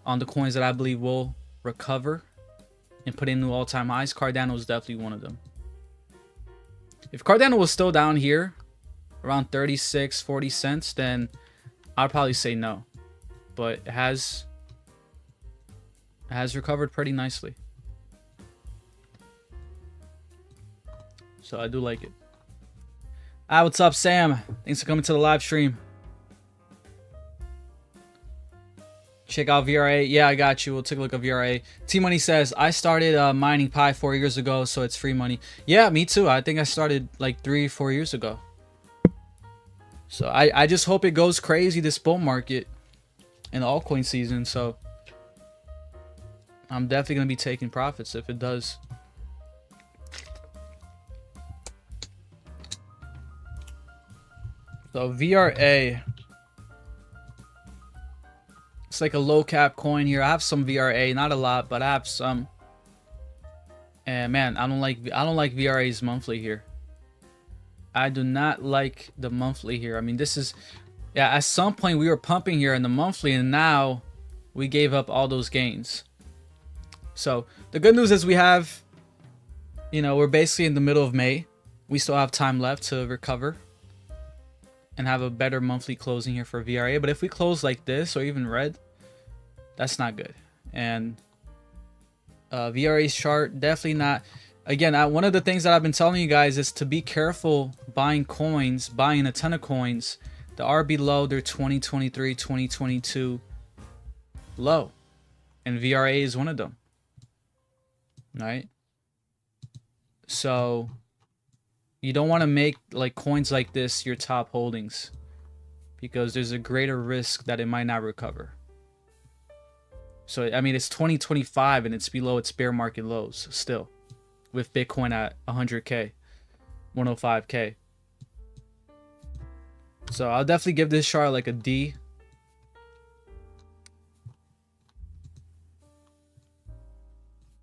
on the coins that I believe will recover and put in new all-time highs. Cardano is definitely one of them. If Cardano was still down here around 36-40 cents, then I'd probably say no. But it has recovered pretty nicely. So I do like it. Hi, what's up, Sam? Thanks for coming to the live stream. Check out VRA. Yeah, I got you. We'll take a look at VRA. T-Money says, I started mining Pi 4 years ago, so it's free money. Yeah, me too. I think I started like 3-4 years ago. So I just hope it goes crazy this bull market in the altcoin season. So I'm definitely going to be taking profits if it does. So VRA. It's like a low cap coin here. I have some VRA, not a lot, but I have some. And man, I don't like VRA's monthly here. I do not like the monthly here. I mean, this is, yeah, at some point we were pumping here in the monthly, and now we gave up all those gains. So the good news is we have, you know, we're basically in the middle of May. We still have time left to recover and have a better monthly closing here for VRA. But if we close like this or even red, that's not good. And VRA's chart, definitely not. Again, one of the things that I've been telling you guys is to be careful buying coins, buying a ton of coins that are below their 2023, 2022 low. And VRA is one of them. Right? So you don't want to make like coins like this your top holdings, because there's a greater risk that it might not recover. So I mean, it's 2025 and it's below its bear market lows still, with Bitcoin at 100K, 105K. So I'll definitely give this chart like a D.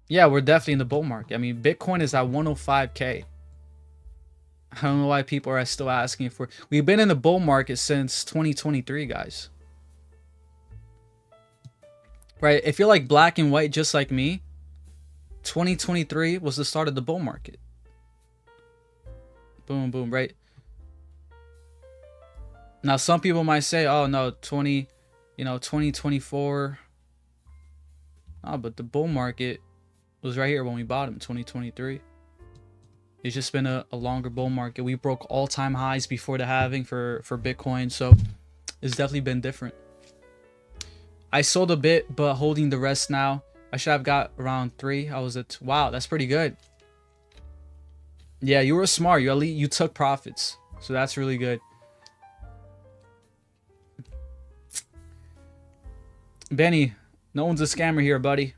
Yeah, we're definitely in the bull market. I mean, Bitcoin is at 105K. I don't know why people are still asking for. We've been in the bull market since 2023, guys. Right? If you're like black and white just like me, 2023 was the start of the bull market. Boom, boom, right? Now, some people might say, oh, no, 2024. Oh, but the bull market was right here when we bought them, 2023. It's just been a longer bull market. We broke all-time highs before the halving for Bitcoin, so it's definitely been different. I sold a bit, but holding the rest now. I should have got around 3. I was at, wow, that's pretty good. Yeah, you were smart. You took profits, so that's really good. Benny, no one's a scammer here, buddy.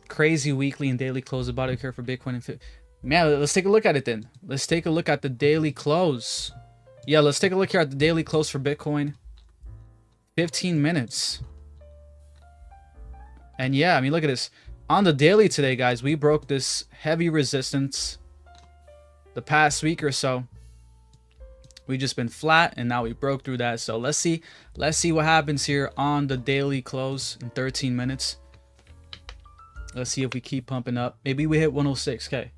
Crazy weekly and daily close about it here for Bitcoin and man, let's take a look at it then. Let's take a look at the daily close. Yeah, let's take a look here at the daily close for Bitcoin. 15 minutes. And yeah, I mean, look at this. On the daily today, guys, we broke this heavy resistance the past week or so. We just been flat, and now we broke through that. So let's see what happens here on the daily close in 13 minutes. Let's see if we keep pumping up. Maybe we hit 106K.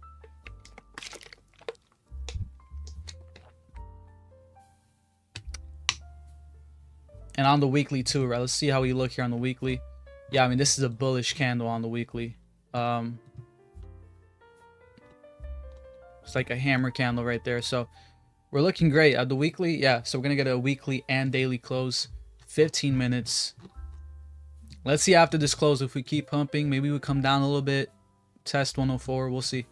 And on the weekly too, right? Let's see how we look here on the weekly. Yeah, I mean, this is a bullish candle on the weekly. It's like a hammer candle right there. So we're looking great. The weekly, yeah. So we're going to get a weekly and daily close. 15 minutes. Let's see after this close if we keep pumping. Maybe we come down a little bit. Test 104. We'll see.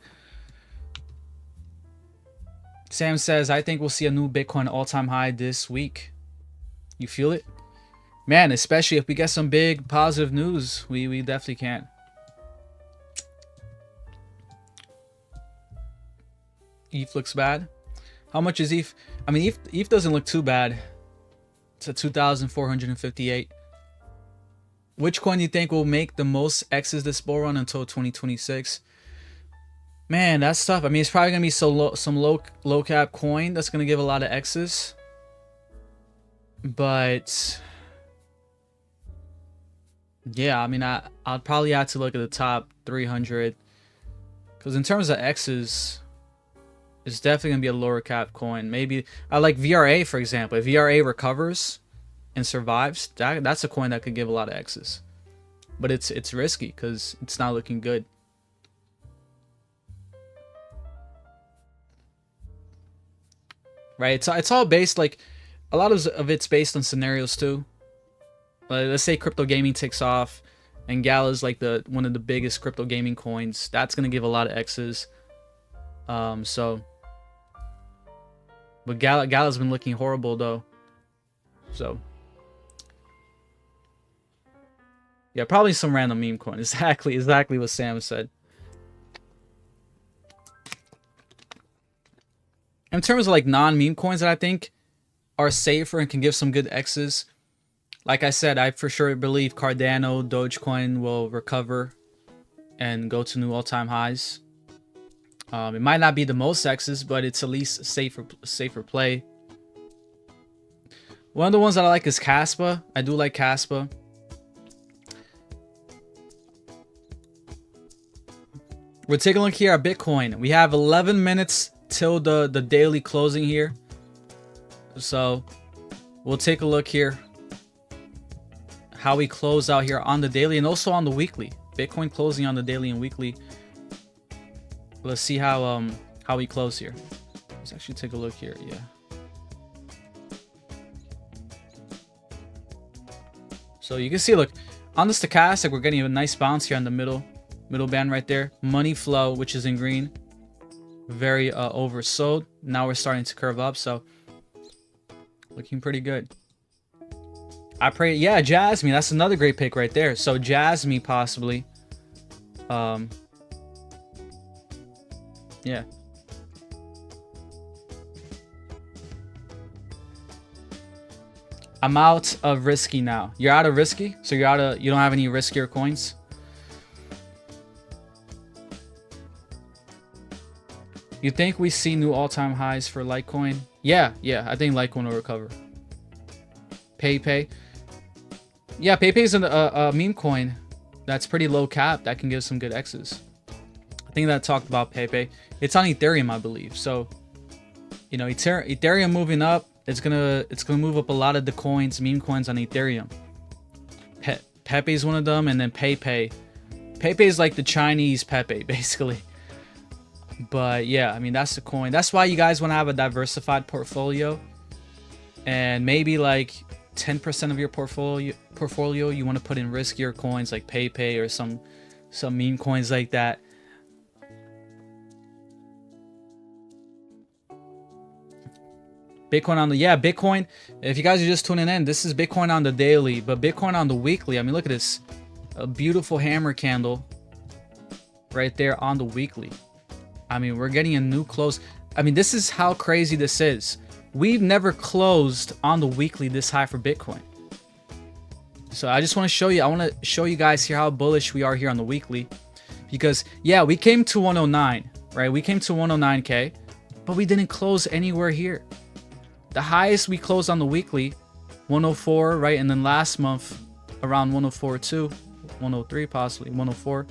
Sam says, I think we'll see a new Bitcoin all-time high this week. You feel it? Man, especially if we get some big positive news, we definitely can. ETH looks bad. How much is ETH? I mean, ETH doesn't look too bad. It's at 2,458. Which coin do you think will make the most X's this bull run until 2026? Man, that's tough. I mean, it's probably gonna be some low cap coin that's gonna give a lot of X's. But yeah, I mean, I'd probably have to look at the top 300, because in terms of X's, it's definitely gonna be a lower cap coin. Maybe I like VRA, for example. If VRA recovers and survives, that's a coin that could give a lot of X's. But it's risky because it's not looking good. Right? It's all based, like, a lot of it's based on scenarios too. Like, let's say crypto gaming takes off and Gala's like one of the biggest crypto gaming coins. That's gonna give a lot of X's. But Gala's been looking horrible though. So yeah, probably some random meme coin. Exactly what Sam said. In terms of like non-meme coins that I think are safer and can give some good X's, like I said, I for sure believe Cardano, Dogecoin will recover and go to new all-time highs. It might not be the most X's, but it's at least safer play. One of the ones that I like is Caspa. I do like Caspa. We're taking a look here at Bitcoin. We have 11 minutes till the daily closing here. So we'll take a look here how we close out here on the daily and also on the weekly. Bitcoin closing on the daily and weekly. Let's see how we close here. Let's actually take a look here. Yeah. So you can see, look, on the stochastic, we're getting a nice bounce here on the middle band right there. Money flow, which is in green, very oversold. Now we're starting to curve up, so looking pretty good. I pray, yeah, Jasmine, that's another great pick right there. So Jasmine possibly. Yeah. I'm out of risky now. You're out of risky? So you don't have any riskier coins? You think we see new all-time highs for Litecoin? Yeah, I think Litecoin will recover. Pepe. Yeah, Pepe is a meme coin that's pretty low cap that can give some good X's. I think that talked about Pepe. It's on Ethereum, I believe. So, you know, Ethereum moving up, it's gonna move up a lot of the coins, meme coins on Ethereum. Pepe is one of them, and then Pepe. Pepe is like the Chinese Pepe, basically. But yeah, I mean, that's the coin. That's why you guys want to have a diversified portfolio, and maybe like 10% of your portfolio you want to put in riskier coins like Pepe or some meme coins like that. Bitcoin on the, yeah, Bitcoin, if you guys are just tuning in, this is Bitcoin on the daily, but Bitcoin on the weekly, I mean, look at this, a beautiful hammer candle right there on the weekly. I mean, we're getting a new close. I mean, this is how crazy this is. We've never closed on the weekly this high for Bitcoin. So I just want to show you, I want to show you guys here how bullish we are here on the weekly, because yeah, we came to 109, right? We came to 109K, but we didn't close anywhere here. The highest we closed on the weekly, 104, right? And then last month, around 104 too, 103 possibly, 104.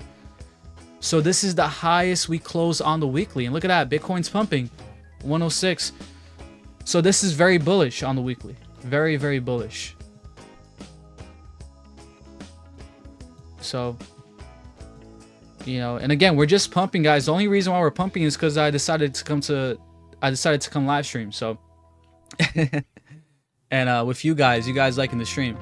So this is the highest we closed on the weekly. And look at that, Bitcoin's pumping, 106. So this is very bullish on the weekly. Very, very bullish. So, you know, and again, we're just pumping, guys. The only reason why we're pumping is because I decided to come live stream. So, and with you guys liking the stream.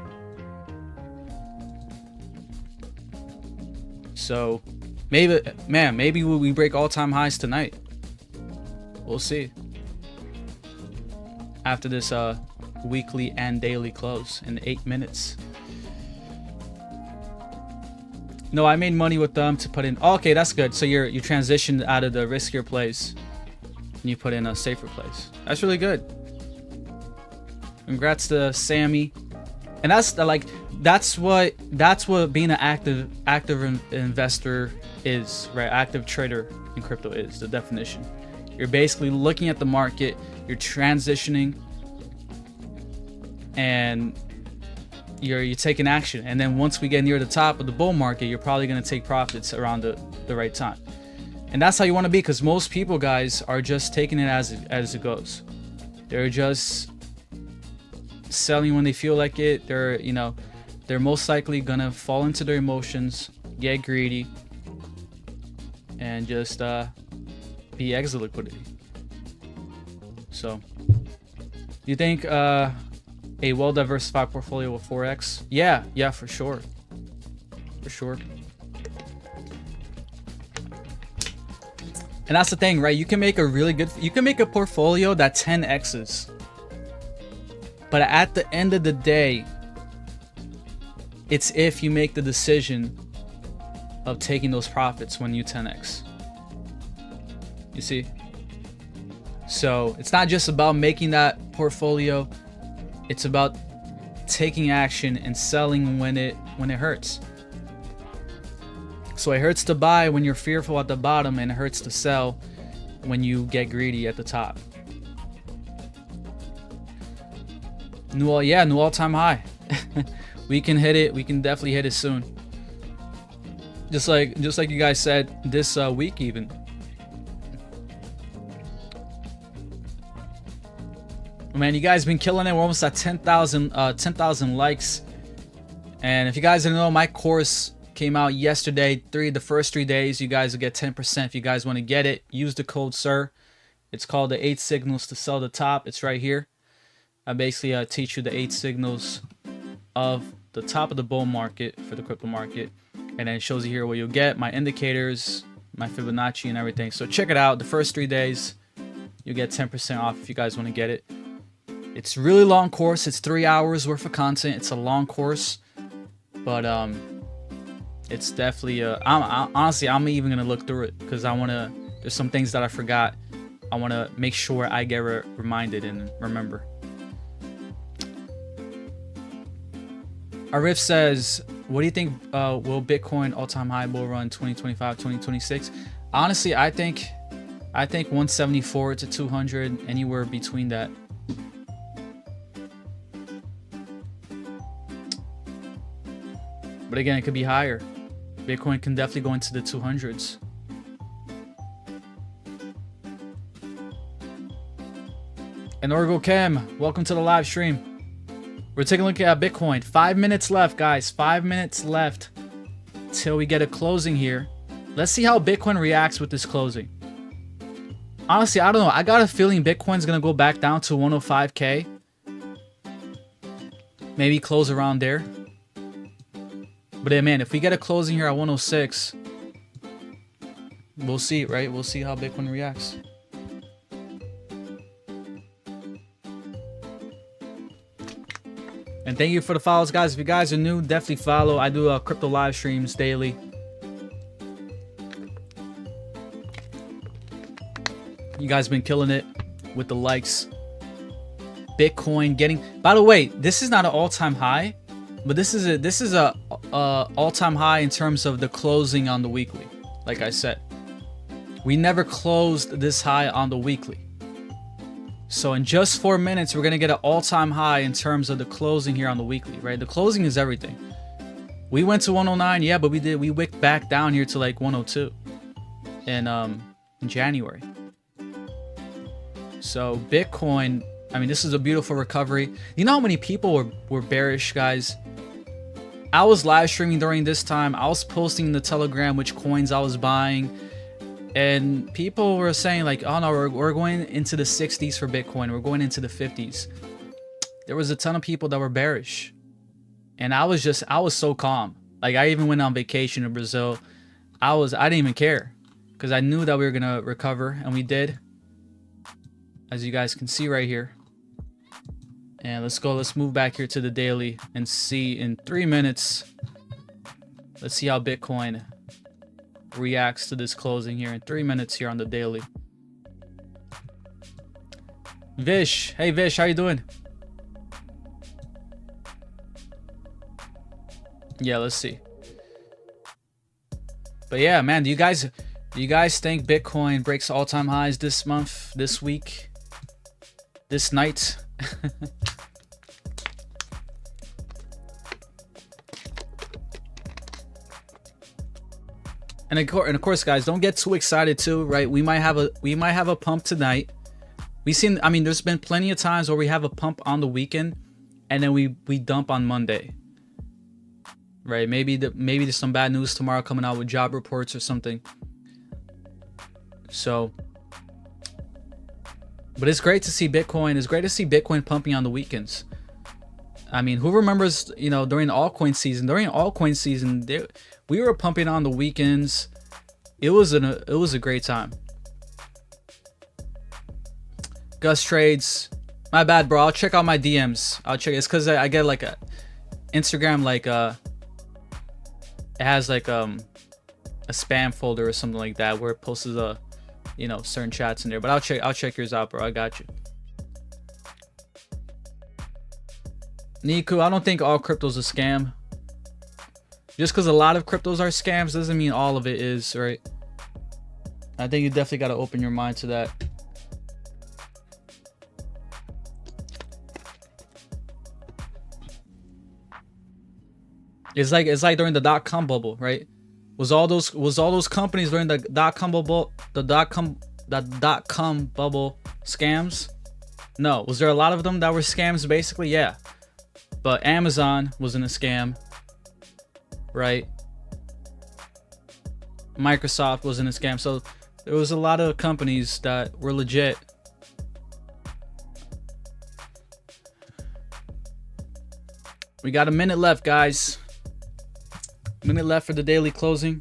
So, maybe we break all-time highs tonight. We'll see. After this weekly and daily close in 8 minutes. No, I made money with them to put in. Oh, okay, that's good. So you transitioned out of the riskier plays and you put in a safer place. That's really good. Congrats to Sammy. And that's what being an active investor is, right? Active trader in crypto is the definition. You're basically looking at the market, you're transitioning, and you're taking action. And then once we get near the top of the bull market, you're probably going to take profits around the right time. And that's how you want to be, because most people, guys, are just taking it as it goes. They're just selling when they feel like it. They're most likely gonna fall into their emotions, get greedy, and just be exit liquidity. So, you think a well-diversified portfolio with 4x? Yeah, for sure. And that's the thing, right? You can make a portfolio that 10x's. But at the end of the day, it's if you make the decision of taking those profits when you 10x. You see? So it's not just about making that portfolio. It's about taking action and selling when it hurts. So it hurts to buy when you're fearful at the bottom, and it hurts to sell when you get greedy at the top. New all-time high. We can hit it. We can definitely hit it soon. Just like you guys said, this week even. Man, you guys been killing it. We're almost at 10,000 likes. And if you guys didn't know, my course came out yesterday. The first 3 days, you guys will get 10% if you guys want to get it. Use the code SIR. It's called the 8 signals to sell the top. It's right here. I basically teach you the 8 signals of the top of the bull market for the crypto market, and then it shows you here what you'll get, my indicators, my Fibonacci, and everything. So check it out. The first 3 days, you get 10% off if you guys want to get it. It's a really long course. It's 3 hours worth of content. It's a long course, but it's definitely honestly, I'm even gonna look through it because there's some things that I forgot. I want to make sure I get reminded and remember. Arif says, what do you think will Bitcoin all-time high bull run 2025, 2026? Honestly, I think 174 to 200, anywhere between that. But again, it could be higher. Bitcoin can definitely go into the 200s. And Orgo Chem, welcome to the live stream. We're taking a look at Bitcoin. 5 minutes left, guys. 5 minutes left till we get a closing here. Let's see how Bitcoin reacts with this closing. Honestly, I don't know. I got a feeling Bitcoin's going to go back down to 105K. Maybe close around there. But man, if we get a closing here at 106, we'll see, right? We'll see how Bitcoin reacts. And thank you for the follows, guys. If you guys are new, definitely follow. I do crypto live streams daily. You guys been killing it with the likes. Bitcoin getting. By the way, this is not an all-time high, but this is a all-time high in terms of the closing on the weekly. Like I said, we never closed this high on the weekly. So in just 4 minutes, we're going to get an all-time high in terms of the closing here on the weekly, right? The closing is everything. We went to 109, yeah, but we wicked back down here to like 102 in January. So Bitcoin, I mean, this is a beautiful recovery. You know how many people were bearish, guys? I was live streaming during this time. I was posting in the Telegram which coins I was buying, and people were saying like, oh no, we're going into the 60s for Bitcoin, we're going into the 50s. There was a ton of people that were bearish, and I was so calm. Like, I even went on vacation in Brazil. I didn't even care, because I knew that we were gonna recover, and we did, as you guys can see right here. And let's move back here to the daily and see in 3 minutes. Let's see how Bitcoin reacts to this closing here in 3 minutes here on the daily. Vish, hey Vish, how you doing? Yeah, let's see. But yeah, man, do you guys think Bitcoin breaks all-time highs this month, this week, this night? And of course, guys, don't get too excited too, right? We might have a pump tonight. I mean, there's been plenty of times where we have a pump on the weekend, and then we dump on Monday, right? Maybe there's some bad news tomorrow coming out with job reports or something. So, but it's great to see Bitcoin. It's great to see Bitcoin pumping on the weekends. I mean, who remembers, you know, during the altcoin season? During altcoin season, we were pumping on the weekends. It was a great time. Gus Trades, my bad, bro. I'll check out my DMs. I'll check. It's because I get like a Instagram, like it has like a spam folder or something like that where it posts you know, certain chats in there. But I'll check yours out, bro. I got you. Niku, I don't think all crypto's a scam. Just because a lot of cryptos are scams doesn't mean all of it is, right? I think you definitely got to open your mind to that. It's like during the dot-com bubble, right? Was all those companies during the dot-com bubble, the dot-com bubble scams? No. Was there a lot of them that were scams basically? Yeah. But Amazon wasn't a scam, right? Microsoft wasn't a scam. So there was a lot of companies that were legit. We got a minute left, guys. Minute left for the daily closing.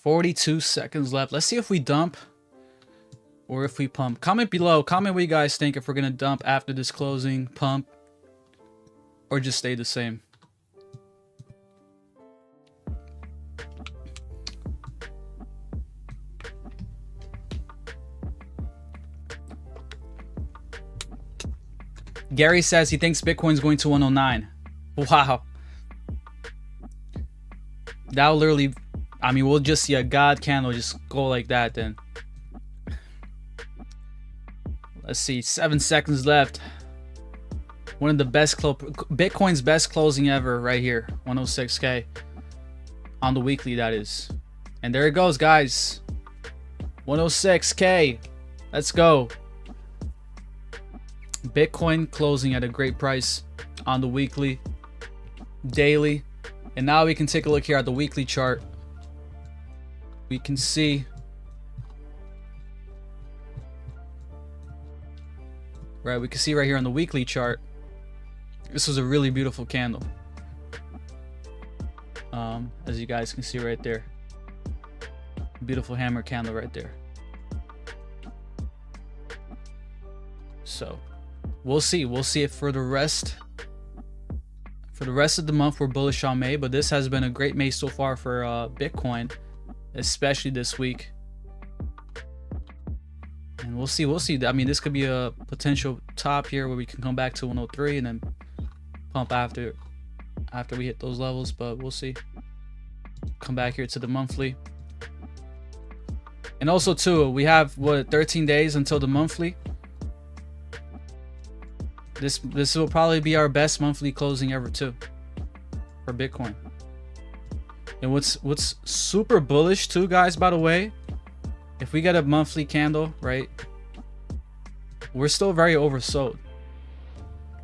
$42 seconds left. Let's see if we dump or if we pump. Comment below. Comment what you guys think, if we're gonna dump after this closing, pump, or just stay the same. Gary says he thinks Bitcoin's going to 109. Wow. That'll literally, I mean, we'll just see a God candle just go like that then. Let's see, 7 seconds left. One of the best, Bitcoin's best closing ever right here. 106K. On the weekly, that is. And there it goes, guys. 106K. Let's go. Bitcoin closing at a great price on the weekly, daily. And now we can take a look here at the weekly chart. We can see right, we can see right here on the weekly chart, this was a really beautiful candle, as you guys can see right there. Beautiful hammer candle right there. So we'll see if for the rest of the month we're bullish on May, but this has been a great May so far for Bitcoin, especially this week. And we'll see. I mean, this could be a potential top here where we can come back to 103 and then pump after we hit those levels, but we'll see. Come back here to the monthly. And also too, we have what, 13 days until the monthly. This will probably be our best monthly closing ever too for Bitcoin. And what's super bullish too, guys, by the way, if we get a monthly candle, right, we're still very oversold.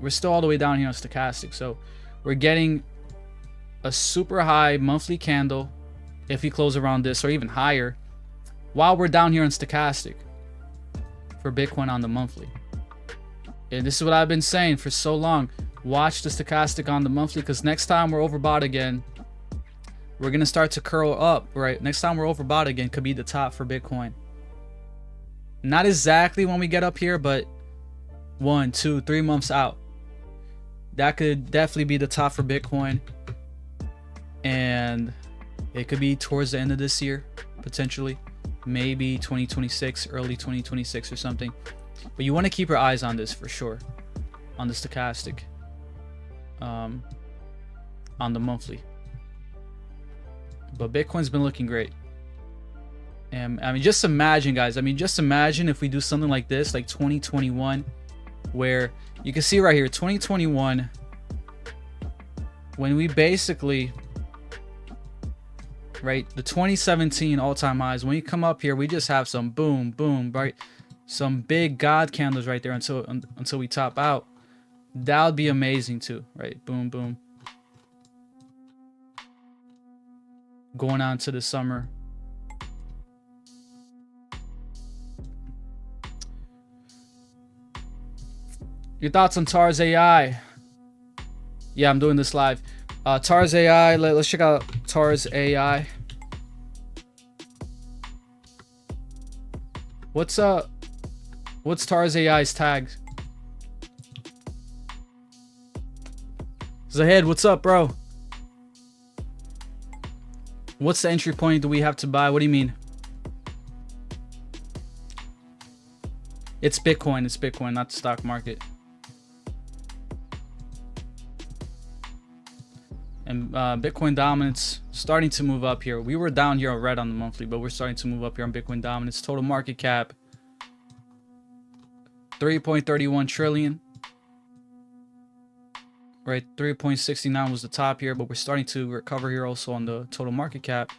We're still all the way down here on stochastic. So we're getting a super high monthly candle if we close around this, or even higher, while we're down here on stochastic for Bitcoin on the monthly. And this is what I've been saying for so long. Watch the stochastic on the monthly, because next time we're overbought again, we're going to start to curl up, right? Next time we're overbought again could be the top for Bitcoin. Not exactly when we get up here, but 1, 2, 3 months out. That could definitely be the top for Bitcoin. And it could be towards the end of this year, potentially. Maybe 2026, early 2026 or something. But you want to keep your eyes on this for sure. On the stochastic. On the monthly. But Bitcoin's been looking great. And I mean, just imagine, guys. I mean, just imagine if we do something like this, like 2021, where you can see right here, 2021, when we basically, right, the 2017 all-time highs, when you come up here, we just have some boom, boom, right, some big God candles right there until we top out. That would be amazing too, right? Boom, boom. Going on to the summer. Your thoughts on TARS AI? Yeah, I'm doing this live. TARS AI, let's check out TARS AI. What's TARS AI's tags? Zahed, what's up, bro? What's the entry point do we have to buy? What do you mean? It's Bitcoin. It's Bitcoin, not the stock market. And Bitcoin dominance starting to move up here. We were down here red on the monthly, but we're starting to move up here on Bitcoin dominance. Total market cap 3.31 trillion. Right, 3.69 was the top here, but we're starting to recover here also on the total market cap.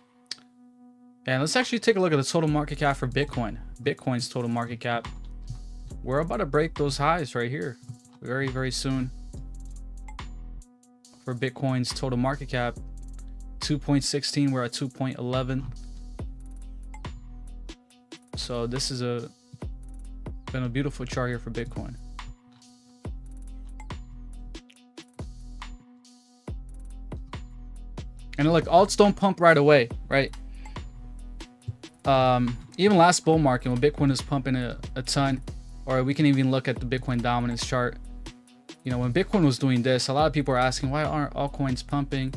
And let's actually take a look at the total market cap for Bitcoin. Bitcoin's total market cap. We're about to break those highs right here very, very soon. For Bitcoin's total market cap, 2.16, we're at 2.11. So this is been a beautiful chart here for Bitcoin. And like alts don't pump right away, right? Even last bull market when Bitcoin was pumping a ton, or we can even look at the Bitcoin dominance chart. You know, when Bitcoin was doing this, a lot of people are asking, why aren't altcoins pumping?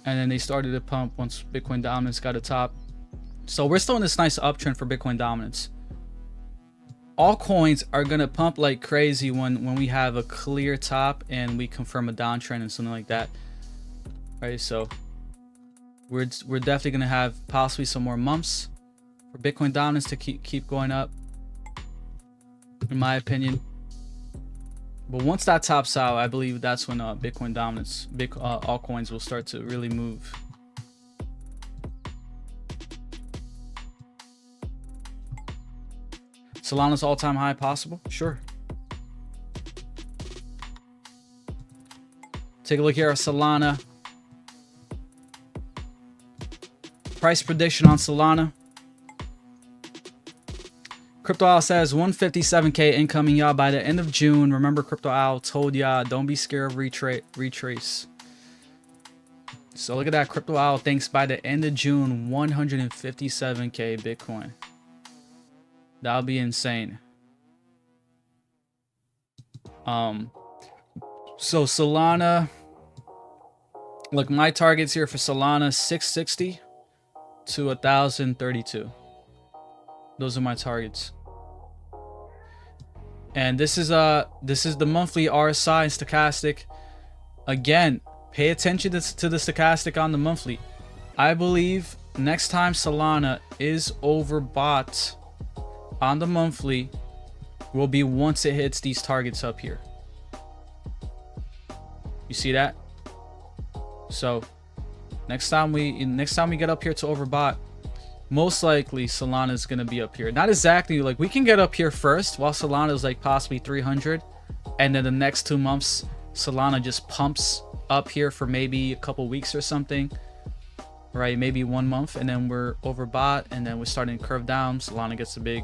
And then they started to pump once Bitcoin dominance got a top. So we're still in this nice uptrend for Bitcoin dominance. Altcoins are going to pump like crazy when we have a clear top and we confirm a downtrend and something like that. Right, so we're definitely going to have possibly some more months for Bitcoin dominance to keep going up, in my opinion. But once that tops out, I believe that's when Bitcoin dominance, altcoins will start to really move. Solana's all-time high possible? Sure. Take a look here at Solana. Price prediction on Solana. Crypto Owl says 157K incoming, y'all, by the end of June. Remember, Crypto Owl told y'all, don't be scared of retrace. So look at that. Crypto Owl thinks by the end of June, 157K Bitcoin. That'll be insane. So Solana, look, my targets here for Solana, 660 to 1032. Those are my targets. And this is the monthly RSI and stochastic. Again, pay attention to the stochastic on the monthly. I believe next time Solana is overbought on the monthly will be once it hits these targets up here. You see that? So Next time we get up here to overbought, most likely Solana is gonna be up here. Not exactly, like we can get up here first while Solana is like possibly 300, and then the next 2 months Solana just pumps up here for maybe a couple weeks or something, right? Maybe 1 month, and then we're overbought, and then we're starting to curve down. Solana gets a big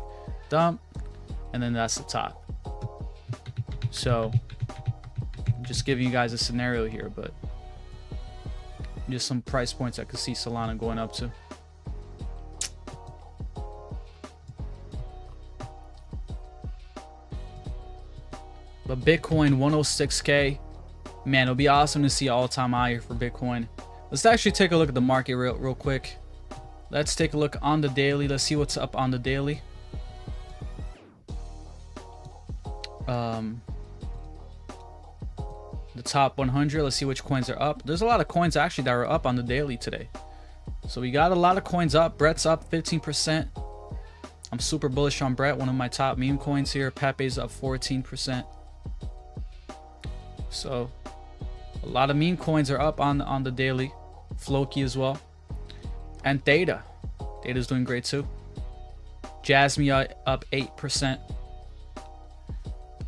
dump, and then that's the top. So I'm just giving you guys a scenario here, but just some price points I could see Solana going up to. But Bitcoin 106K, man, it'll be awesome to see all-time high here for Bitcoin. Let's actually take a look at the market real quick. Let's take a look on the daily. Let's see what's up on the daily. The top 100, let's see which coins are up. There's a lot of coins actually that are up on the daily today. So we got a lot of coins up. Brett's up 15%. I'm super bullish on Brett, one of my top meme coins here. Pepe's up 14%. So a lot of meme coins are up on the daily. Floki as well. And Theta. Theta's doing great too. Jasmine up 8%.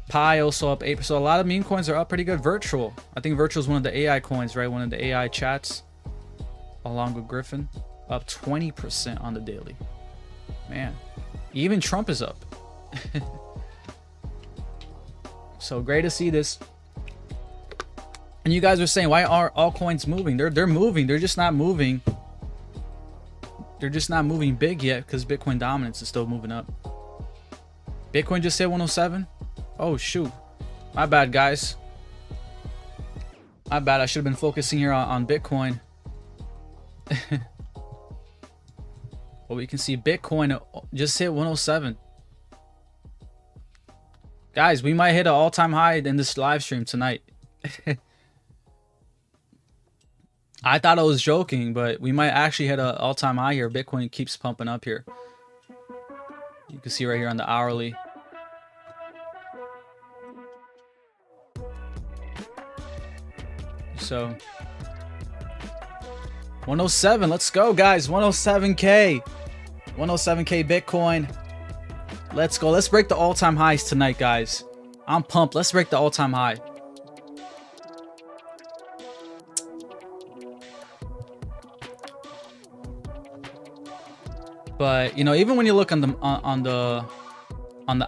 Pi also up 8%. So a lot of meme coins are up pretty good. Virtual. I think Virtual is one of the AI coins, right? One of the AI chats. Along with Griffin. Up 20% on the daily. Man. Even Trump is up. So great to see this. And you guys are saying, why are all coins moving? They're moving. They're just not moving. They're just not moving big yet because Bitcoin dominance is still moving up. Bitcoin just hit 107. Oh shoot, my bad guys, my bad. I should have been focusing here on Bitcoin. Well, we can see Bitcoin just hit 107. Guys, we might hit an all-time high in this live stream tonight. I thought I was joking, but we might actually hit an all-time high here. Bitcoin keeps pumping up here. You can see right here on the hourly. So 107, let's go guys. 107k 107k Bitcoin. Let's go. Let's break the all-time highs tonight, guys. I'm pumped. Let's break the all-time high. But you know, even when you look on the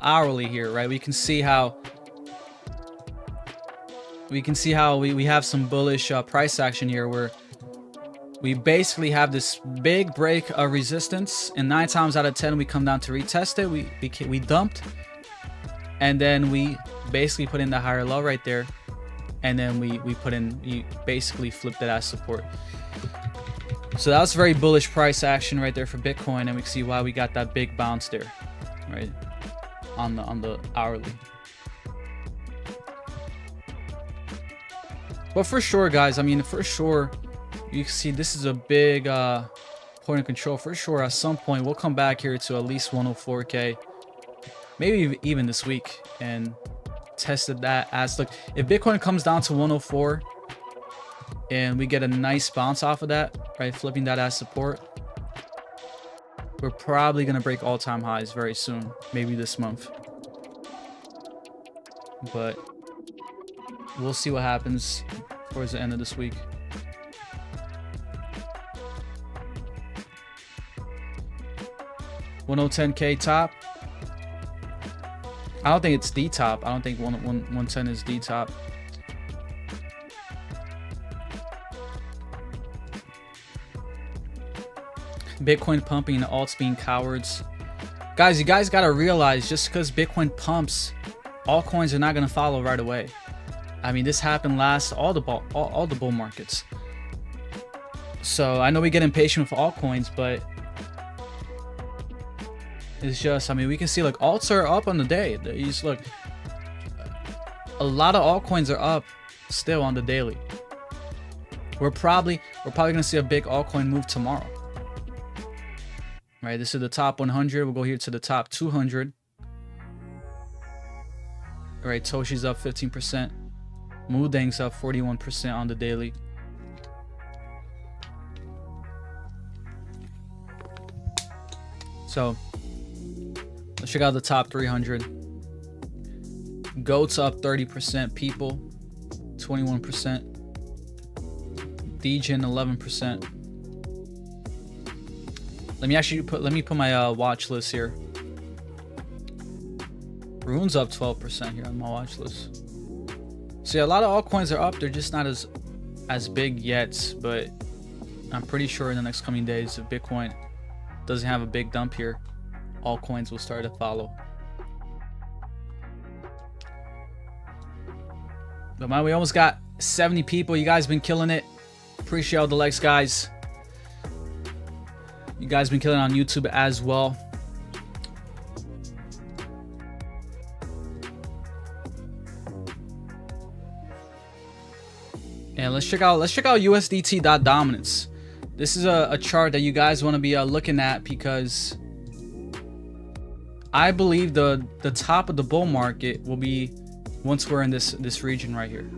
hourly here, right, we can see how we have some bullish price action here, where we basically have this big break of resistance, and 9 times out of 10 we come down to retest it. We dumped, and then we basically put in the higher low right there, and then we basically flipped it as support. So that was very bullish price action right there for Bitcoin, and we can see why we got that big bounce there, right, on the hourly. But for sure, guys, I mean, for sure, you can see this is a big point of control. For sure, at some point, we'll come back here to at least 104k, maybe even this week, and tested that as, look, if Bitcoin comes down to 104 and we get a nice bounce off of that, right, flipping that as support, we're probably going to break all-time highs very soon, maybe this month. But we'll see what happens towards the end of this week. $110k top. I don't think it's the top. I don't think 110 is the top. Bitcoin pumping and alts being cowards. Guys, you guys got to realize, just because Bitcoin pumps, altcoins are not going to follow right away. I mean, this happened last all the bull markets. So I know we get impatient with altcoins, but it's just, I mean, we can see, like, alts are up on the day. You just look, a lot of altcoins are up still on the daily. We're probably gonna see a big altcoin move tomorrow. Right, this is the top 100. We'll go here to the top 200. All right, Toshi's up 15%. Mudang's up 41% on the daily. So let's check out the top 300. Goats up 30%, people 21%, Degen 11%. Let me put my watch list here. Rune's up 12% here on my watch list. So yeah, a lot of altcoins are up. They're just not as big yet, but I'm pretty sure in the next coming days, if Bitcoin doesn't have a big dump here, altcoins will start to follow. But man, we almost got 70 people. You guys been killing it. Appreciate all the likes, guys. You guys been killing on YouTube as well. And let's check out USDT.dominance. This is a chart that you guys want to be looking at, because I believe the top of the bull market will be once we're in this region right here.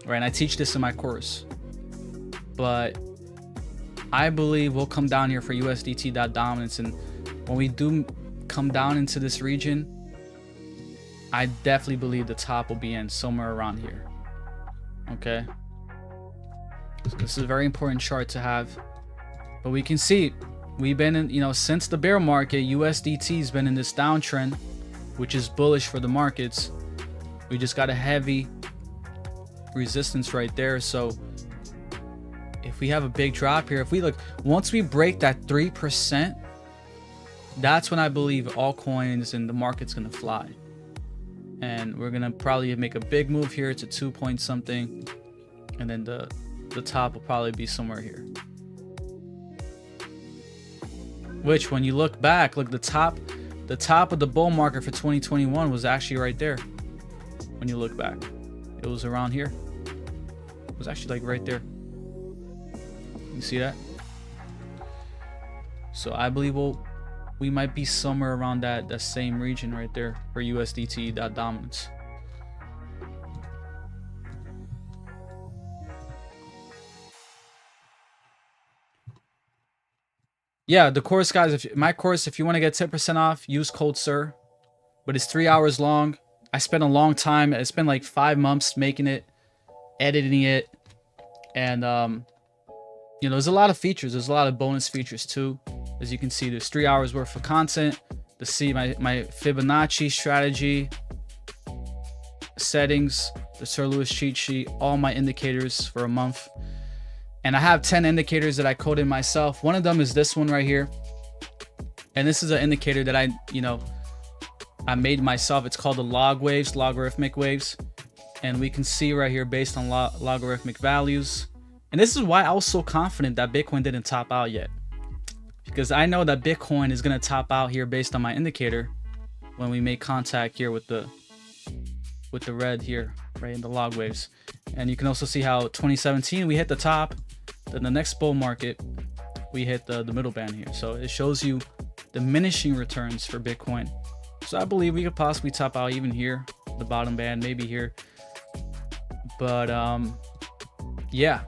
Right, and I teach this in my course. But I believe we'll come down here for USDT.dominance, and when we do come down into this region, I definitely believe the top will be in somewhere around here. Okay, so this is a very important chart to have. But we can see we've been in, you know, since the bear market, USDT's been in this downtrend, which is bullish for the markets. We just got a heavy resistance right there. So if we have a big drop here, if we look, once we break that 3%, that's when I believe altcoins and the market's gonna fly. And we're gonna probably make a big move here to 2 point something, and then the top will probably be somewhere here. Which, when you look back, look, the top of the bull market for 2021 was actually right there. When you look back, it was around here. It was actually like right there. You see that? So I believe we might be somewhere around that same region right there for USDT.dominance. Yeah, the course, guys, my course, if you want to get 10% off, use code SIR. But it's 3 hours long. I spent a long time. I spent like 5 months making it, editing it, and you know, there's a lot of features. There's a lot of bonus features too. As you can see, there's 3 hours worth of content to see my Fibonacci strategy, settings, the Sir Lewis cheat sheet, all my indicators for a month. And I have 10 indicators that I coded myself. One of them is this one right here. And this is an indicator that I made myself. It's called the log waves, logarithmic waves. And we can see right here based on logarithmic values. And this is why I was so confident that Bitcoin didn't top out yet. Because I know that Bitcoin is going to top out here based on my indicator when we make contact here with the red here, right, in the log waves. And you can also see how 2017 we hit the top, then the next bull market we hit the middle band here. So it shows you diminishing returns for Bitcoin. So I believe we could possibly top out even here, the bottom band, maybe here. But yeah,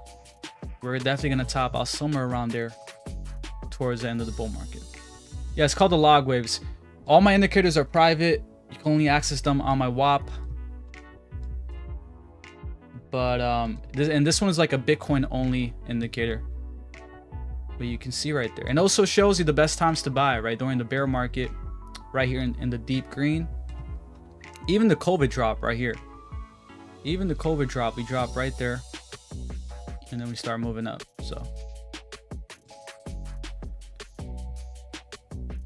we're definitely going to top out somewhere around there towards the end of the bull market. Yeah, it's called the log waves. All my indicators are private. You can only access them on my WAP. But this one is like a Bitcoin only indicator. But you can see right there. And also shows you the best times to buy, right? During the bear market, right here in the deep green. Even the COVID drop right here. Even the COVID drop, we drop right there. And then we start moving up. So,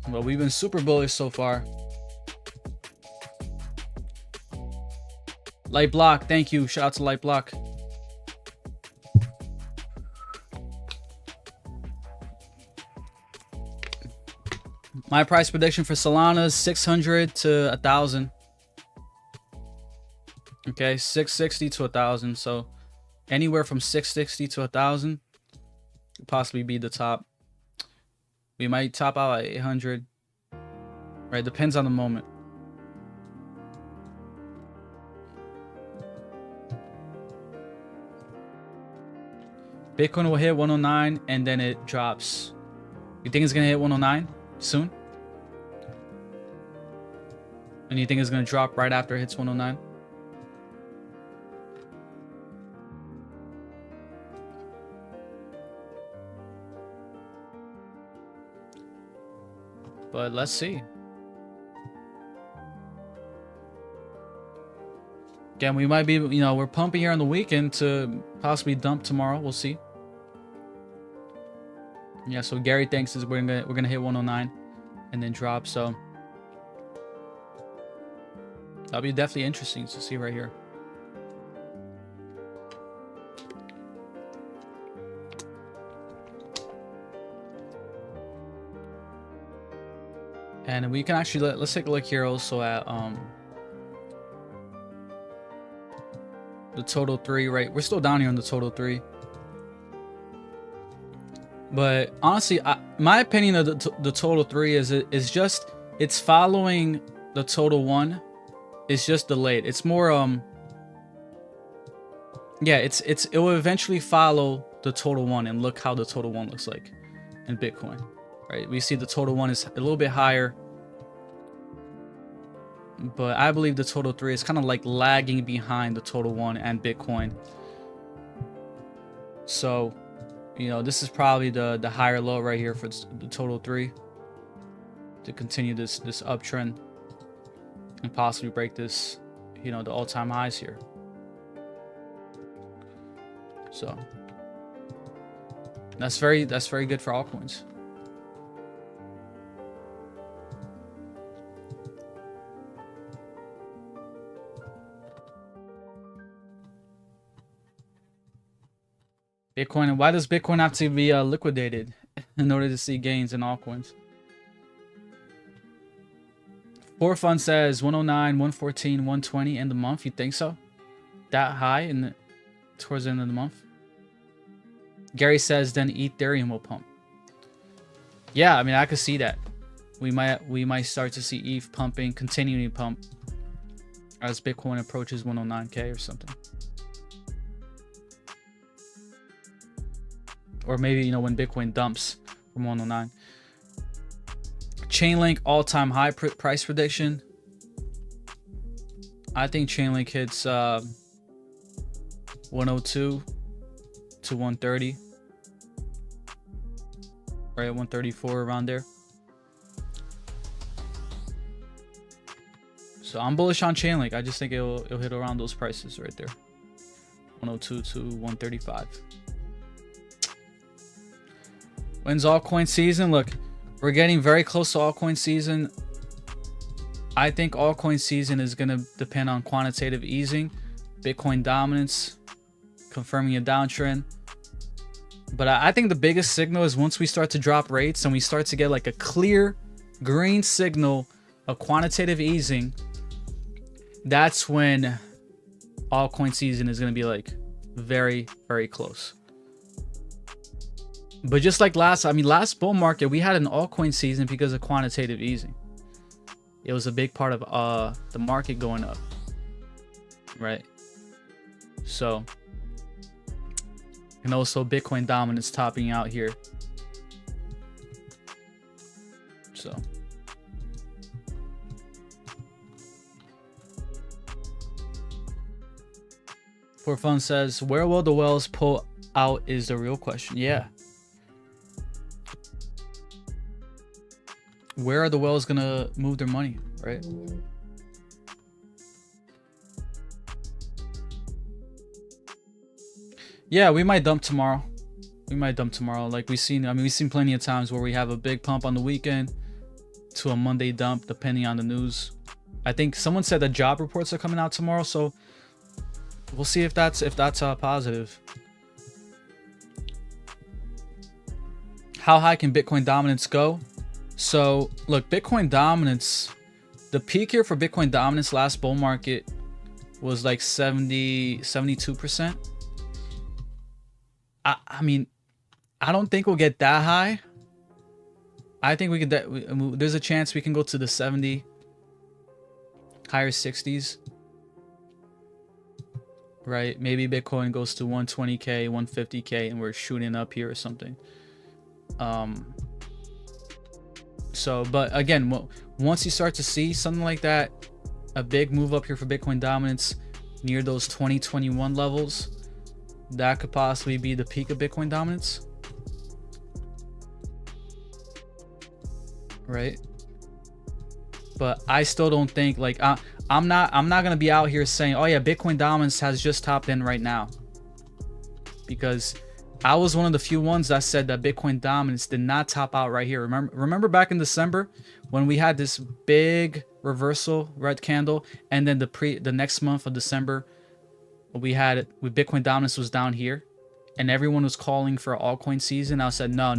well, we've been super bullish so far. Light Block, thank you. Shout out to Light Block. My price prediction for Solana is 600 to 1,000. Okay, 660 to 1,000. So anywhere from 660 to 1,000 could possibly be the top. We might top out at 800. Right, depends on the moment. Bitcoin will hit 109 and then it drops. You think it's gonna hit 109? soon? And you think it's gonna drop right after it hits 109? But let's see. Again, we might be, you know, we're pumping here on the weekend to possibly dump tomorrow. We'll see. Yeah, so Gary thinks is we're gonna hit 109 and then drop. So that'll be definitely interesting to see right here. And we can actually let's take a look here also at the total 3, right? We're still down here on the total 3. But honestly, my opinion of the total 3 is just it's following the total 1. It's just delayed. It's more yeah, it will eventually follow the total 1, and look how the total 1 looks like in Bitcoin. Right? We see the total 1 is a little bit higher. But I believe the total 3 is kind of like lagging behind the total 1 and Bitcoin. So, you know, this is probably the higher low right here for the total 3 to continue this uptrend and possibly break this, you know, the all-time highs here. So that's very good for altcoins. Bitcoin, and why does Bitcoin have to be liquidated in order to see gains in altcoins? For Fun says 109, 114, 120 in the month. You think so? That high in towards the end of the month? Gary says then Ethereum will pump. Yeah, I mean I could see that. We might start to see ETH pumping, continuing to pump as Bitcoin approaches 109K or something. Or maybe, you know, when Bitcoin dumps from 109. Chainlink all-time high price prediction. I think Chainlink hits 102 to 130. Right, 134 around there. So I'm bullish on Chainlink. I just think it'll hit around those prices right there. 102 to 135. When's altcoin season? Look, we're getting very close to altcoin season. I think altcoin season is going to depend on quantitative easing, Bitcoin dominance, confirming a downtrend. But I think the biggest signal is once we start to drop rates and we start to get like a clear green signal of quantitative easing, that's when altcoin season is going to be like very, very close. But just like last bull market, we had an altcoin season because of quantitative easing. It was a big part of the market going up, right? So, and also Bitcoin dominance topping out here. So, For Fun says, where will the whales pull out is the real question. Yeah. Where are the whales gonna move their money, right? Yeah, we might dump tomorrow. Like we've seen plenty of times where we have a big pump on the weekend to a Monday dump, depending on the news. I think someone said that job reports are coming out tomorrow, so we'll see if that's positive. How high can Bitcoin dominance go? So look, Bitcoin dominance, the peak here for Bitcoin dominance last bull market was like 72%. I mean, I don't think we'll get that high. I think we could, there's a chance we can go to the 70, higher 60s. Right? Maybe Bitcoin goes to 120K, 150K, and we're shooting up here or something. So So, but again, once you start to see something like that, a big move up here for Bitcoin dominance near those 2021 levels, that could possibly be the peak of Bitcoin dominance, right? But I still don't think, like, I'm not gonna be out here saying, oh yeah, Bitcoin dominance has just topped in right now, because I was one of the few ones that said that Bitcoin dominance did not top out right here. Remember back in December when we had this big reversal red candle, and then the next month of December we had Bitcoin dominance was down here, and everyone was calling for altcoin season. I said, no,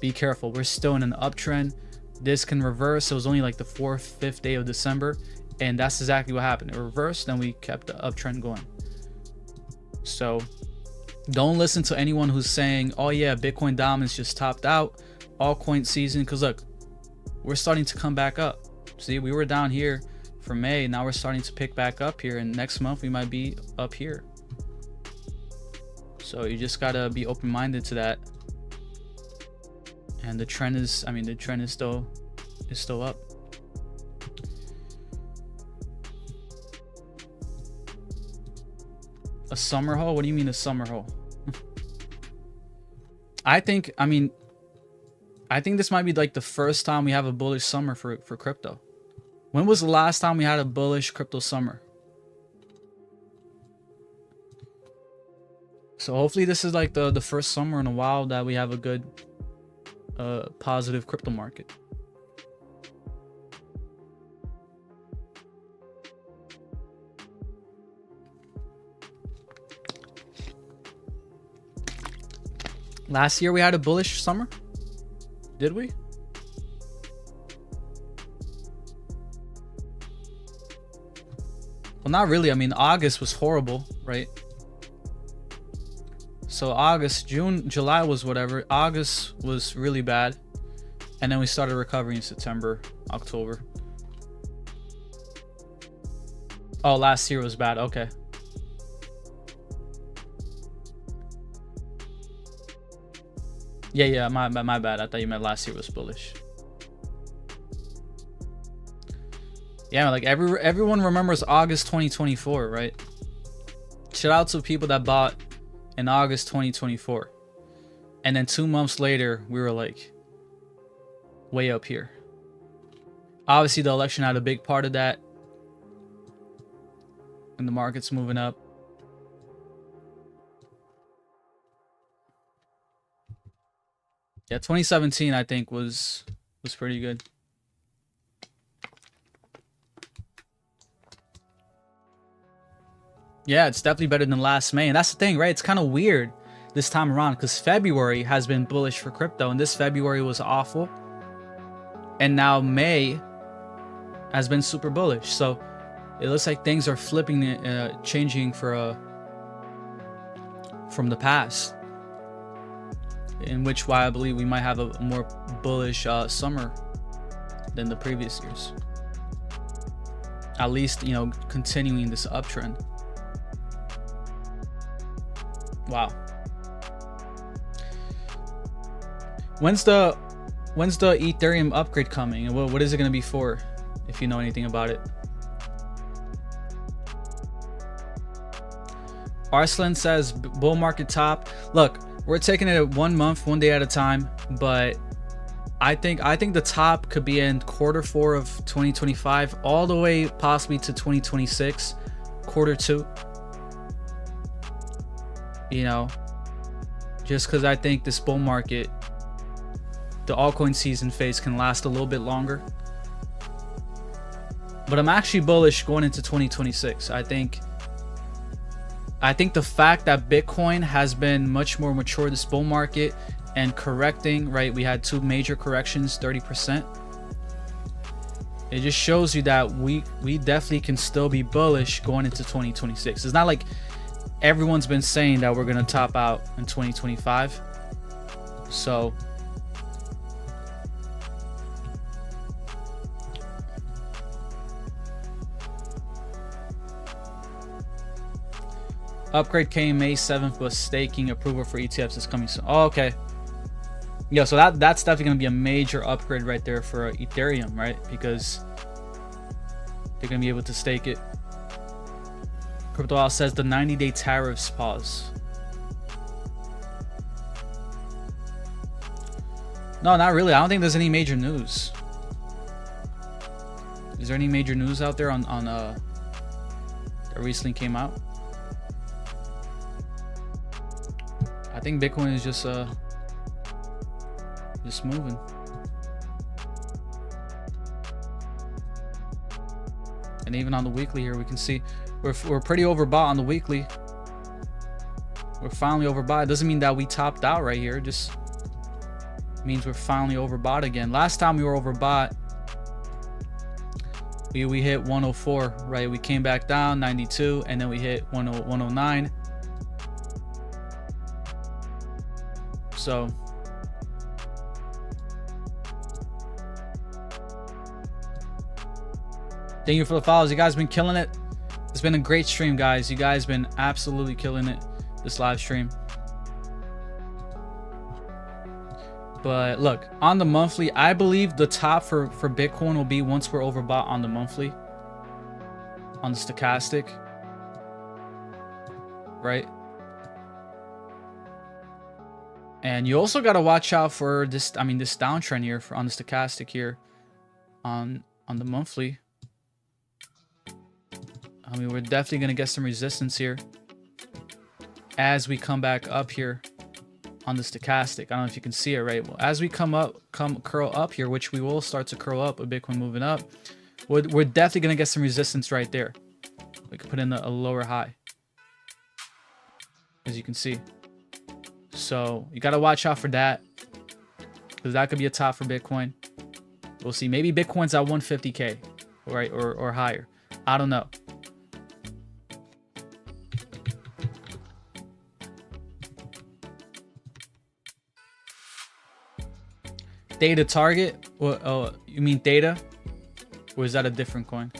be careful. We're still in an uptrend. This can reverse. It was only like the 4th, 5th day of December, and that's exactly what happened. It reversed, and we kept the uptrend going. So don't listen to anyone who's saying, oh yeah, Bitcoin dominance just topped out, altcoin season, because look, we're starting to come back up. See, we were down here for May, now we're starting to pick back up here, and next month we might be up here. So you just gotta be open-minded to that. And the trend is, I mean, the trend is still up. A summer hole? What do you mean a summer hole? I think this might be like the first time we have a bullish summer for crypto. When was the last time we had a bullish crypto summer? So hopefully this is like the first summer in a while that we have a good positive crypto market. Last year we had a bullish summer, did we? Well, not really. I mean, August was horrible, right? So August, June, July was whatever. August was really bad, and then we started recovering in September, October. Oh, last year was bad. Okay. Yeah, my bad. I thought you meant last year was bullish. Yeah, like everyone remembers August 2024, right? Shout out to people that bought in August 2024. And then 2 months later, we were like way up here. Obviously, the election had a big part of that. And the market's moving up. Yeah, 2017 I think was pretty good. Yeah, it's definitely better than last May. And that's the thing, right? It's kind of weird this time around because February has been bullish for crypto, and this February was awful. And now May has been super bullish. So it looks like things are flipping, changing from the past. In which why I believe we might have a more bullish summer than the previous years. At least, you know, continuing this uptrend. Wow. When's the Ethereum upgrade coming, and what is it going to be for, if you know anything about it? Arslan says bull market top. Look, we're taking it 1 month, 1 day at a time, but I think the top could be in Q4 of 2025 all the way possibly to 2026, Q2. You know, just because I think this bull market, the altcoin season phase, can last a little bit longer. But I'm actually bullish going into 2026. I think the fact that Bitcoin has been much more mature this bull market and correcting, right? We had 2 major corrections, 30%. It just shows you that we definitely can still be bullish going into 2026. It's not like everyone's been saying that we're going to top out in 2025. So upgrade came May 7th, but staking approval for ETFs is coming soon. Oh, okay. Yeah, so that's definitely gonna be a major upgrade right there for Ethereum, right? Because they're gonna be able to stake it. Crypto Owl says the 90-day tariffs pause. No, not really. I don't think there's any major news. Is there any major news out there on that recently came out? I think Bitcoin is just moving. And even on the weekly here, we can see we're pretty overbought on the weekly. We're finally overbought. It doesn't mean that we topped out right here. It just means we're finally overbought again. Last time we were overbought, we hit 104, right? We came back down 92, and then we hit 109. So thank you for the follows. You guys been killing it. It's been a great stream, guys. You guys been absolutely killing it this live stream. But look, on the monthly, I believe the top for Bitcoin will be once we're overbought on the monthly, on the stochastic, right? And you also got to watch out for this, I mean, this downtrend here on the stochastic here on the monthly. I mean, we're definitely going to get some resistance here as we come back up here on the stochastic. I don't know if you can see it, right? Well, as we curl up here, which we will start to curl up with Bitcoin moving up, we're definitely going to get some resistance right there. We could put in a lower high, as you can see. So you got to watch out for that, because that could be a top for Bitcoin. We'll see. Maybe Bitcoin's at 150K, right? Or higher. I don't know. Data target? What? Oh, you mean data? Or is that a different coin?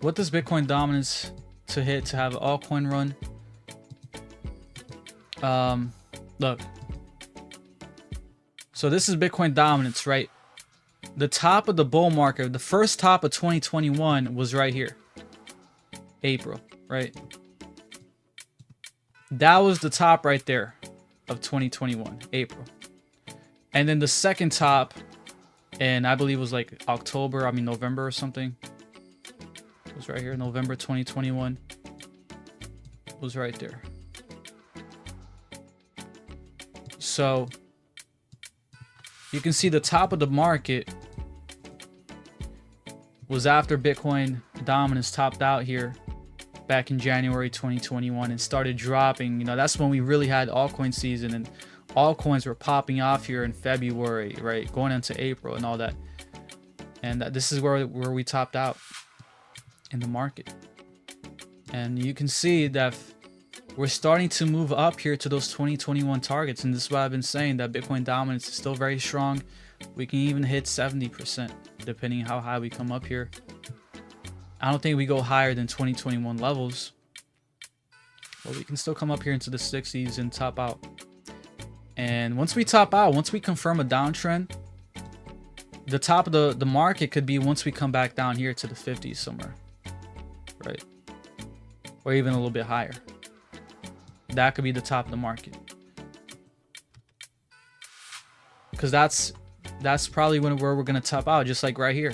What does Bitcoin dominance to hit to have altcoin run? Look. So this is Bitcoin dominance, right? The top of the bull market, the first top of 2021 was right here. April, right? That was the top right there of 2021, April. And then the second top, and I believe it was like November or something. It was right here, November 2021. It was right there. So you can see the top of the market was after Bitcoin dominance topped out here back in January 2021 and started dropping. You know, that's when we really had altcoin season, and altcoins were popping off here in February, right? Going into April and all that. And this is where we topped out in the market. And you can see that we're starting to move up here to those 2021 targets. And this is why I've been saying that Bitcoin dominance is still very strong. We can even hit 70% depending how high we come up here. I don't think we go higher than 2021 levels, but we can still come up here into the 60s and top out. And once we top out, once we confirm a downtrend, the top of the market could be once we come back down here to the 50s somewhere, right? Or even a little bit higher. That could be the top of the market, because that's probably where we're gonna top out, just like right here.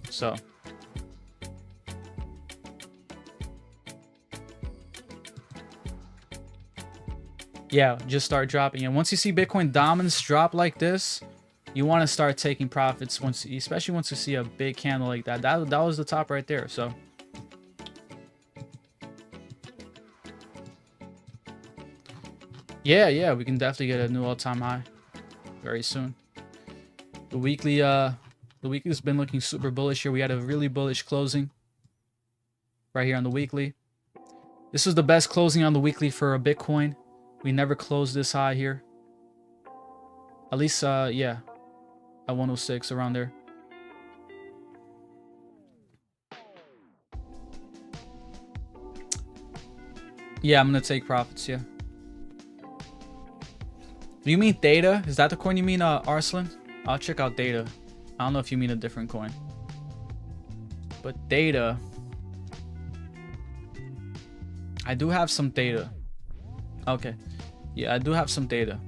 So yeah, just start dropping. And once you see Bitcoin dominance drop like this, you want to start taking profits, especially once you see a big candle like that. That was the top right there. So yeah, we can definitely get a new all-time high very soon. The weekly's been looking super bullish here. We had a really bullish closing right here on the weekly. This was the best closing on the weekly for a Bitcoin. We never closed this high here. At least, yeah, at 106, around there. Yeah, I'm gonna take profits. Yeah. Do you mean Theta? Is that the coin you mean, Arslan? I'll check out Theta. I don't know if you mean a different coin. But Theta, I do have some Theta. Okay. Yeah, I do have some Theta.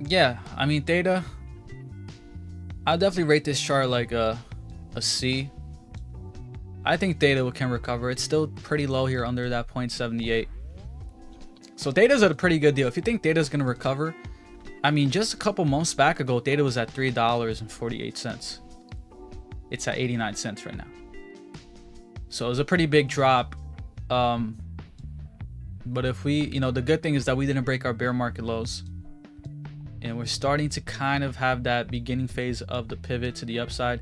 Yeah, I mean Theta, I'll definitely rate this chart like a C. I think Theta can recover. It's still pretty low here under that 0.78. So Theta's at a pretty good deal. If you think Theta's gonna recover, I mean, just a couple months back ago, Theta was at $3.48. It's at 89 cents right now. So it was a pretty big drop. But if we, you know, the good thing is that we didn't break our bear market lows. And we're starting to kind of have that beginning phase of the pivot to the upside.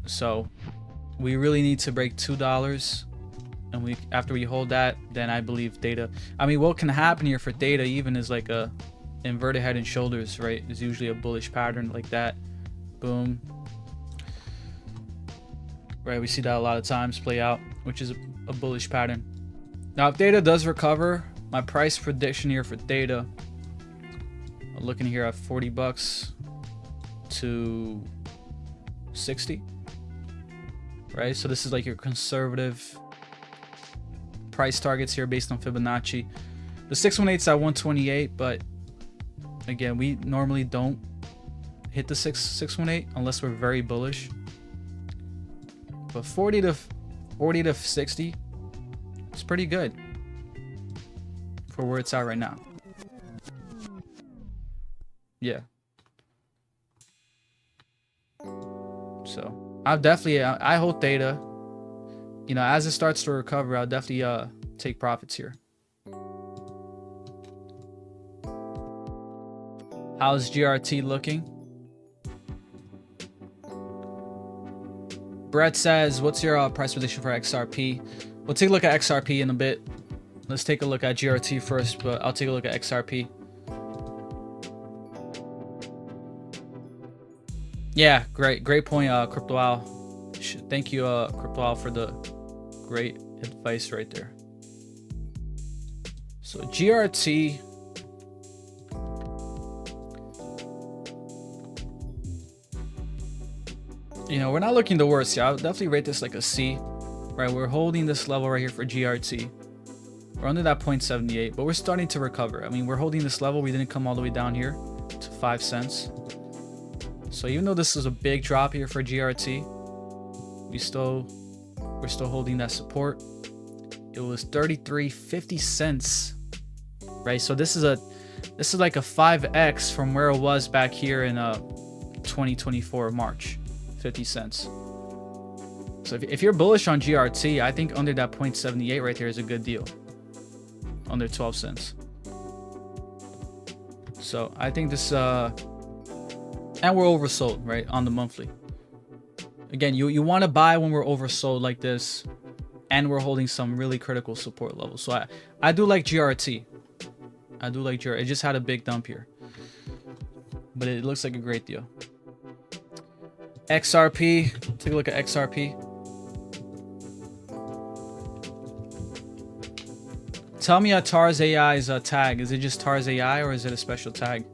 So we really need to break $2. And after we hold that, then I believe Theta. I mean, what can happen here for Theta even is like a inverted head and shoulders, right? It's usually a bullish pattern like that. Boom. Right, we see that a lot of times play out, which is a bullish pattern. Now, if Theta does recover, my price prediction here for Theta, I'm looking here at $40 to 60. Right, so this is like your conservative price targets here based on Fibonacci. The 618's at 128, but again, we normally don't hit the 618 unless we're very bullish. But 40 to 60, it's pretty good for where it's at right now. Yeah. So I'll definitely, I hold Theta. You know, as it starts to recover, I'll definitely take profits here. How's GRT looking? Brett says, what's your price prediction for XRP? We'll take a look at XRP in a bit. Let's take a look at GRT first, but I'll take a look at XRP. Yeah, great point, Crypto Owl. Thank you, Crypto Owl, for the great advice right there. So GRT, you know, we're not looking the worst. Yeah, I'll definitely rate this like a C. Right, we're holding this level right here for GRT. We're under that 0.78, but we're starting to recover. I mean, we're holding this level. We didn't come all the way down here to 5 cents. So even though this is a big drop here for GRT, we're still holding that support. It was 33.50 cents, right? So this is like a 5x from where it was back here in 2024 March, 50 cents. So if you're bullish on GRT, I think under that 0.78 right there is a good deal. Under 12 cents. So I think this, and we're oversold, right, on the monthly. Again, you want to buy when we're oversold like this, and we're holding some really critical support levels. So I do like GRT. I do like GRT. It just had a big dump here, but it looks like a great deal. XRP, take a look at XRP. Tell me a TARS AI's tag. Is it just TARS AI or is it a special tag?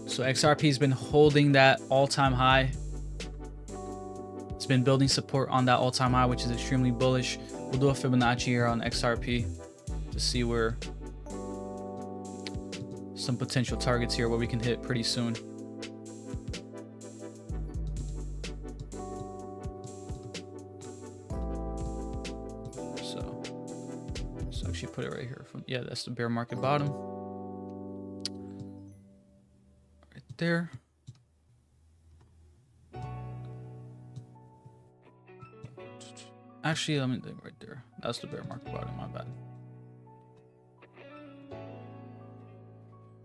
So XRP's been holding that all-time high. It's been building support on that all-time high, which is extremely bullish. We'll do a Fibonacci here on XRP to see where some potential targets here, what we can hit pretty soon. So actually put it right here. Yeah, that's the bear market bottom. Right there. Actually, let me think right there. That's the bear market bottom, my bad.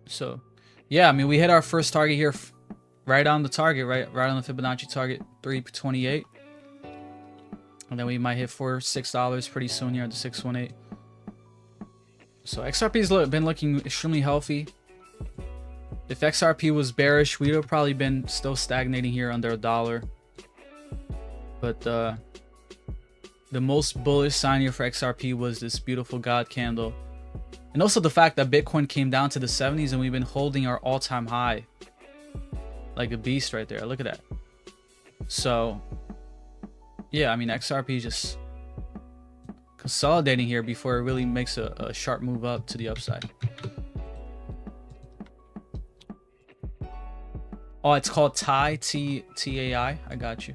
So, yeah, I mean, we hit our first target here, right on the target, right on the Fibonacci target, 328. And then we might hit $6 pretty soon here at the 618. So XRP's been looking extremely healthy. If XRP was bearish, we'd have probably been still stagnating here under $1. But the most bullish sign here for XRP was this beautiful God candle. And also the fact that Bitcoin came down to the 70s and we've been holding our all-time high. Like a beast right there. Look at that. So, yeah, I mean, XRP just consolidating here before it really makes a sharp move up to the upside. Oh, it's called TAI, T-A-I. I got you.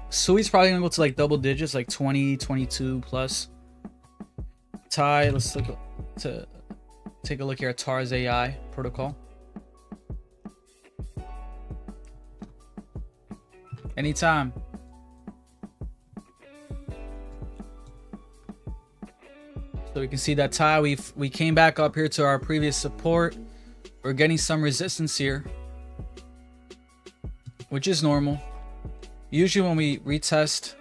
Sui's probably gonna go to like double digits, like 20, 22 plus. TAI, let's take a look here at TAR's AI protocol. Anytime. So we can see that TAI, we came back up here to our previous support. We're getting some resistance here, which is normal. Usually when we retest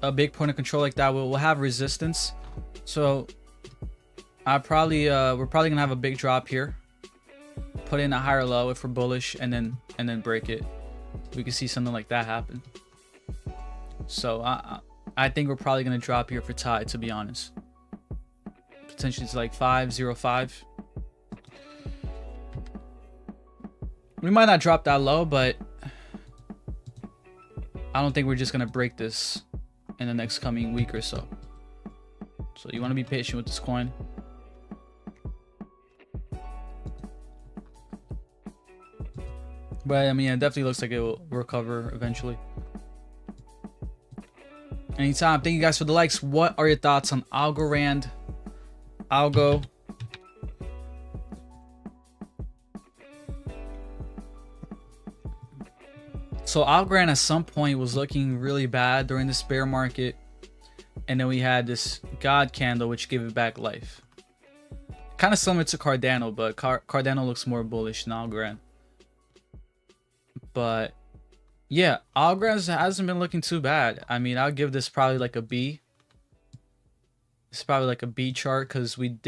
a big point of control like that, we'll have resistance. So we're probably gonna have a big drop here, put in a higher low if we're bullish, and then break it. We can see something like that happen. So I think we're probably gonna drop here for TAI, to be honest. Potentially it's like 505. We might not drop that low, but I don't think we're just gonna break this in the next coming week or so. So you want to be patient with this coin. But I mean, it definitely looks like it will recover eventually. Anytime. Thank you guys for the likes. What are your thoughts on Algorand? Algo. So Algorand at some point was looking really bad during this bear market, and then we had this God candle which gave it back life. Kind of similar to Cardano, but Cardano looks more bullish than Algorand. But yeah, Algorand hasn't been looking too bad. I mean, I'll give this probably like a B. It's probably like a B chart because we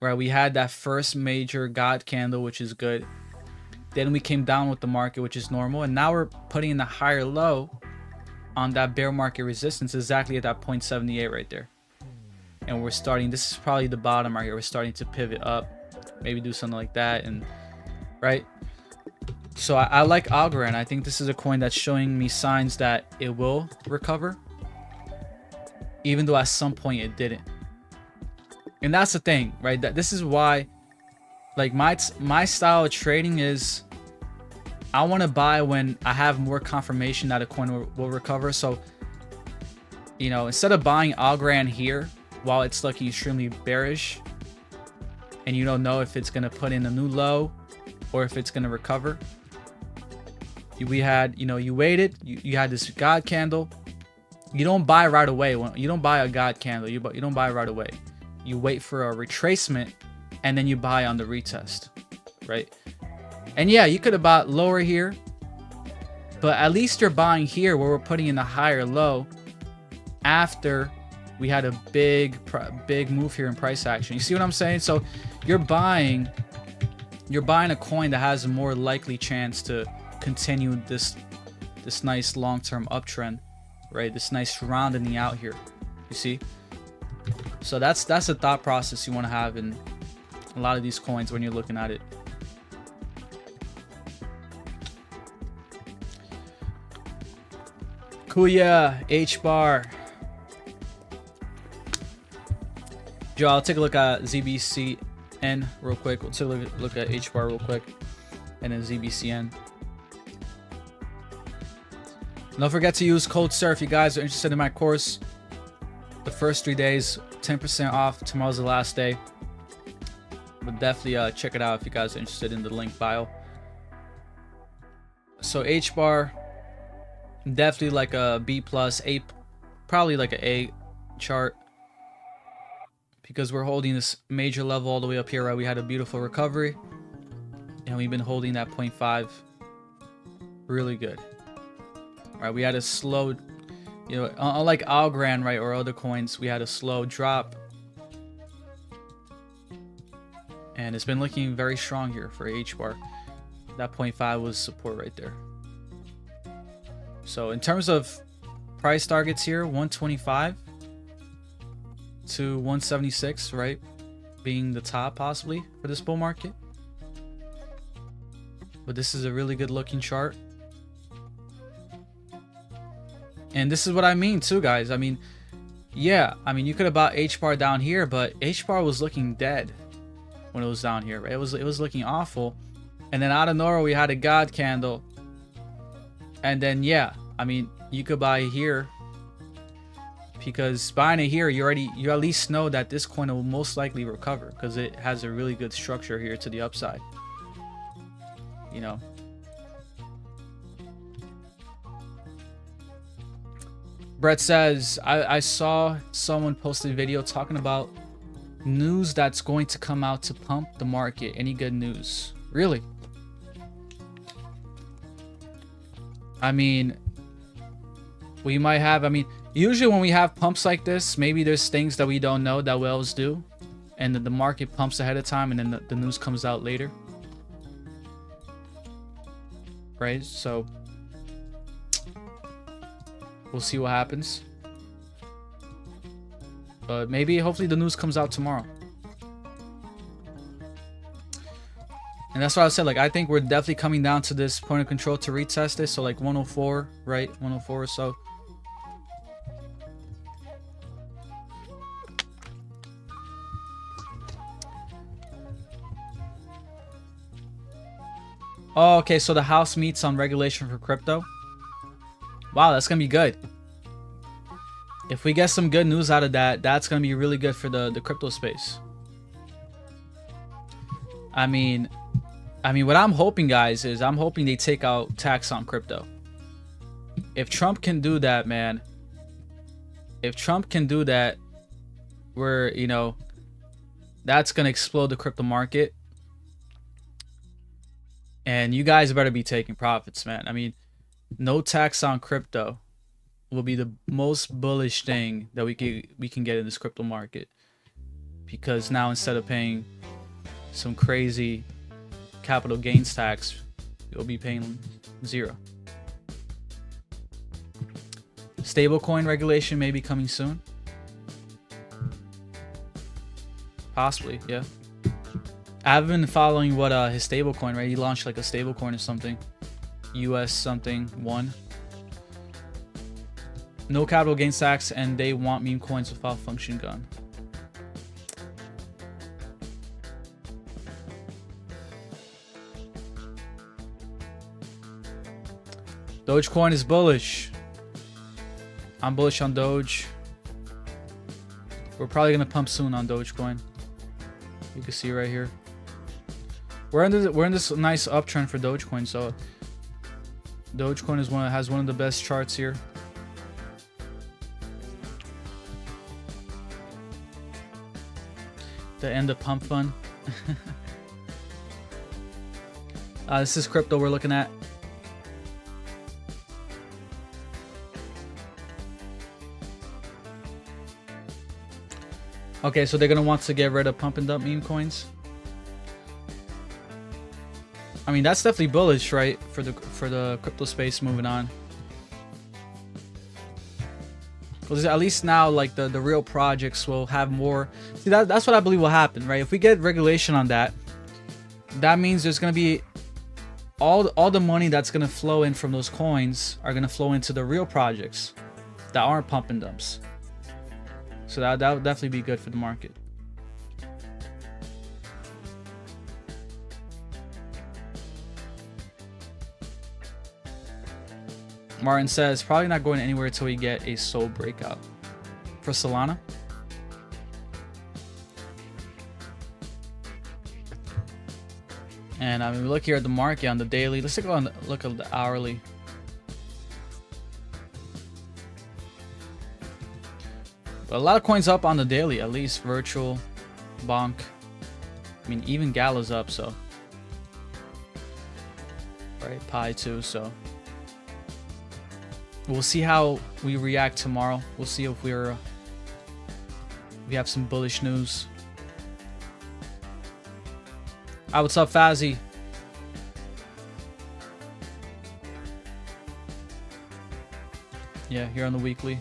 had that first major God candle, which is good. Then we came down with the market, which is normal, and now we're putting in a higher low on that bear market resistance, exactly at that 0.78 right there. And we're starting, this is probably the bottom right here. We're starting to pivot up, maybe do something like that, and right. So I like Algorand. I think this is a coin that's showing me signs that it will recover, even though at some point it didn't. And that's the thing, right? That this is why, like, my style of trading is I want to buy when I have more confirmation that a coin will recover. So, you know, instead of buying Algorand here while it's looking extremely bearish and you don't know if it's going to put in a new low or if it's going to recover, we had, you know, you waited, you had this God candle. You don't buy right away. You don't buy a God candle. You don't buy right away. You wait for a retracement and then you buy on the retest, right? And yeah, you could have bought lower here, but at least you're buying here where we're putting in a higher low after we had a big move here in price action. You see what I'm saying? So you're buying a coin that has a more likely chance to continue this nice long-term uptrend, right? This nice rounding out here, you see? So that's the thought process you want to have in a lot of these coins when you're looking at it. Kuya, H-bar. Joe, I'll take a look at ZBCN real quick. We'll take a look at H-bar real quick, and then ZBCN. Don't forget to use code SIR if you guys are interested in my course. The first 3 days, 10% off. Tomorrow's the last day. But definitely check it out if you guys are interested in the link bio. So H-bar, definitely like a B plus, A, probably like an A chart, because we're holding this major level all the way up here, right? We had a beautiful recovery, and we've been holding that 0.5 really good. Right, we had a slow, you know, unlike Algorand, right, or other coins, we had a slow drop. And it's been looking very strong here for H-bar. That 0.5 was support right there. So in terms of price targets here, 125 to 176, right, being the top possibly for this bull market. But this is a really good looking chart. And this is what I mean too, guys. I mean, yeah, I mean, you could have bought H-bar down here, but H-bar was looking dead when it was down here, right? It was looking awful. And then out of nowhere, we had a God candle. And then, yeah, I mean, you could buy here, because buying it here, you at least know that this coin will most likely recover because it has a really good structure here to the upside. You know. Brett says, I saw someone post a video talking about news that's going to come out to pump the market. Any good news? Really? I mean, we might have, I mean, usually when we have pumps like this, maybe there's things that we don't know that whales do, and then the market pumps ahead of time and then the news comes out later. Right? So we'll see what happens. But maybe, hopefully the news comes out tomorrow. And that's why I said, like, I think we're definitely coming down to this point of control to retest this. So like 104, right? 104 or so. Oh, okay, so the House meets on regulation for crypto. Wow, that's gonna be good. If we get some good news out of that, that's gonna be really good for the crypto space. I mean, what I'm hoping, guys, is I'm hoping they take out tax on crypto. If Trump can do that, man, if Trump can do that, we're, you know, that's gonna explode the crypto market. And you guys better be taking profits, man. I mean, no tax on crypto will be the most bullish thing that we can get in this crypto market. Because now, instead of paying some crazy capital gains tax, you'll be paying 0. Stablecoin regulation may be coming soon. Possibly, yeah. I haven't been following what his stablecoin, right? He launched like a stablecoin or something. US something 1. No capital gains tax, and they want meme coins without function gun. Dogecoin is bullish. I'm bullish on Doge. We're probably gonna pump soon on Dogecoin. You can see right here. We're in this nice uptrend for Dogecoin, so Dogecoin is has one of the best charts here. The end of pump fun. This is crypto we're looking at. Okay, so they're gonna want to get rid of pump and dump meme coins. I mean, that's definitely bullish, right, for the crypto space moving on. Because at least now, like, the real projects will have more. See, that's what I believe will happen, right? If we get regulation on that, that means there's gonna be all the money that's gonna flow in from those coins are gonna flow into the real projects that aren't pump and dumps. So that would definitely be good for the market. Martin says, probably not going anywhere until we get a soul breakout. For Solana? And I mean, we look here at the market on the daily. Let's look at the hourly. But a lot of coins up on the daily, at least Virtual, Bonk. I mean, even Gala's up, so. Right, Pi too, so. We'll see how we react tomorrow. We'll see if we have some bullish news. Hi, what's up, Fazzy? Yeah, here on the weekly.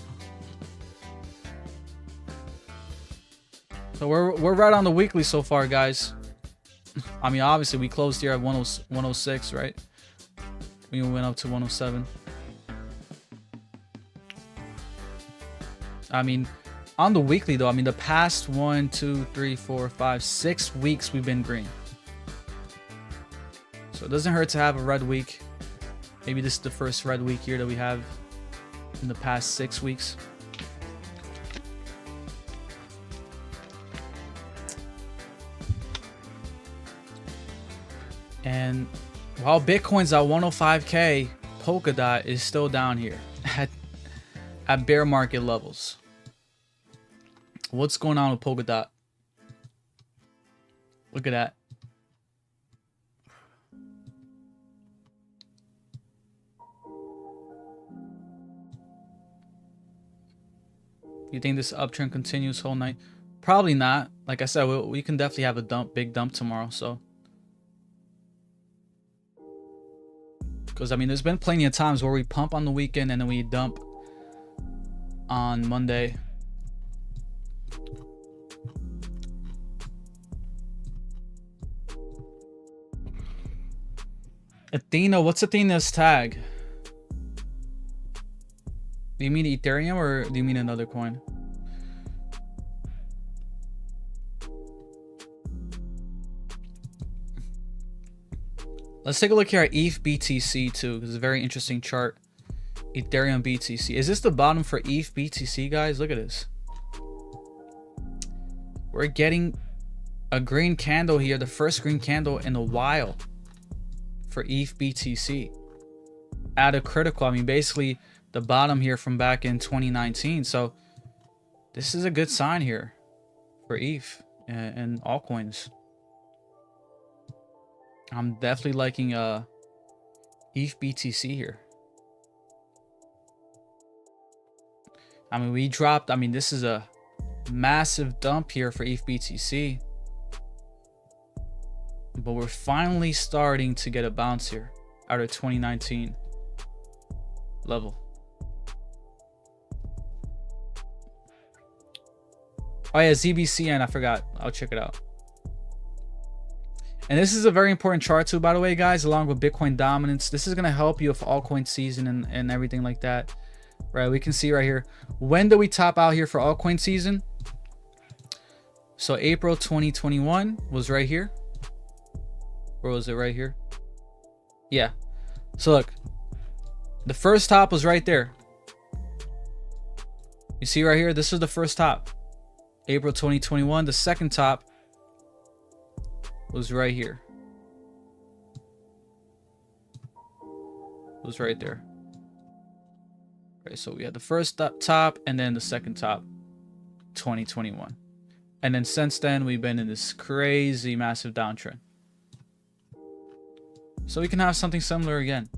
So we're right on the weekly so far, guys. I mean, obviously we closed here at 106, right? We went up to 107. I mean, on the weekly though, I mean the past 1, 2, 3, 4, 5, 6 weeks we've been green. So it doesn't hurt to have a red week. Maybe this is the first red week here that we have in the past 6 weeks. And while Bitcoin's at 105K, Polkadot is still down here at bear market levels. What's going on with Polkadot? Look at that. You think this uptrend continues whole night? Probably not. Like I said, we can definitely have a big dump tomorrow. So, because I mean, there's been plenty of times where we pump on the weekend and then we dump on Monday. Athena, what's Athena's tag? Do you mean Ethereum or do you mean another coin? Let's take a look here at ETH BTC too, because it's a very interesting chart. Ethereum BTC. Is this the bottom for ETH BTC, guys? Look at this. We're getting a green candle here, the first green candle in a while for ETH BTC. At a critical, I mean, basically the bottom here from back in 2019. So this is a good sign here for ETH and altcoins. I'm definitely liking ETH BTC here. I mean, we dropped, I mean, this is a massive dump here for ETH BTC. But we're finally starting to get a bounce here out of 2019 level. Oh yeah, ZBCN, I forgot. I'll check it out. And this is a very important chart too, by the way, guys, along with Bitcoin dominance. This is going to help you with altcoin season and everything like that. Right, we can see right here. When do we top out here for altcoin season? So April 2021 was right here. Where was it? Right here. Yeah. So look, the first top was right there. You see right here, this is the first top. April 2021. The second top was right here. It was right there. Right, so we had the first top and then the second top, 2021. And then since then, we've been in this crazy massive downtrend. So we can have something similar again.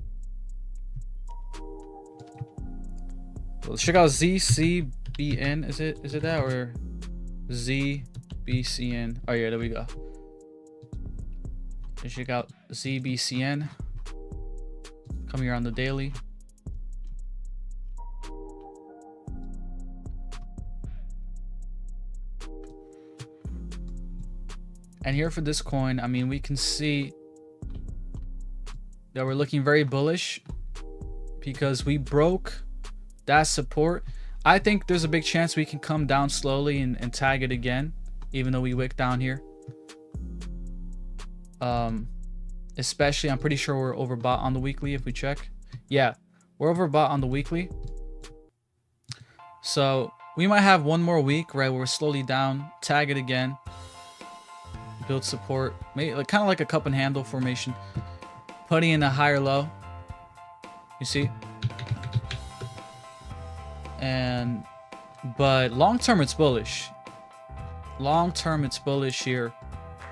So let's check out ZCBN. Is it that or ZBCN? Oh yeah, there we go. Let's check out ZBCN. Come here on the daily. And here for this coin, I mean, we can see that we're looking very bullish because we broke that support. I think there's a big chance we can come down slowly and tag it again, even though we wick down here. Especially, I'm pretty sure we're overbought on the weekly if we check. Yeah, we're overbought on the weekly. So we might have one more week, right, where we're slowly down, tag it again, build support, maybe like kind of like a cup and handle formation, putting in a higher low. You see? But long term it's bullish. Long term it's bullish here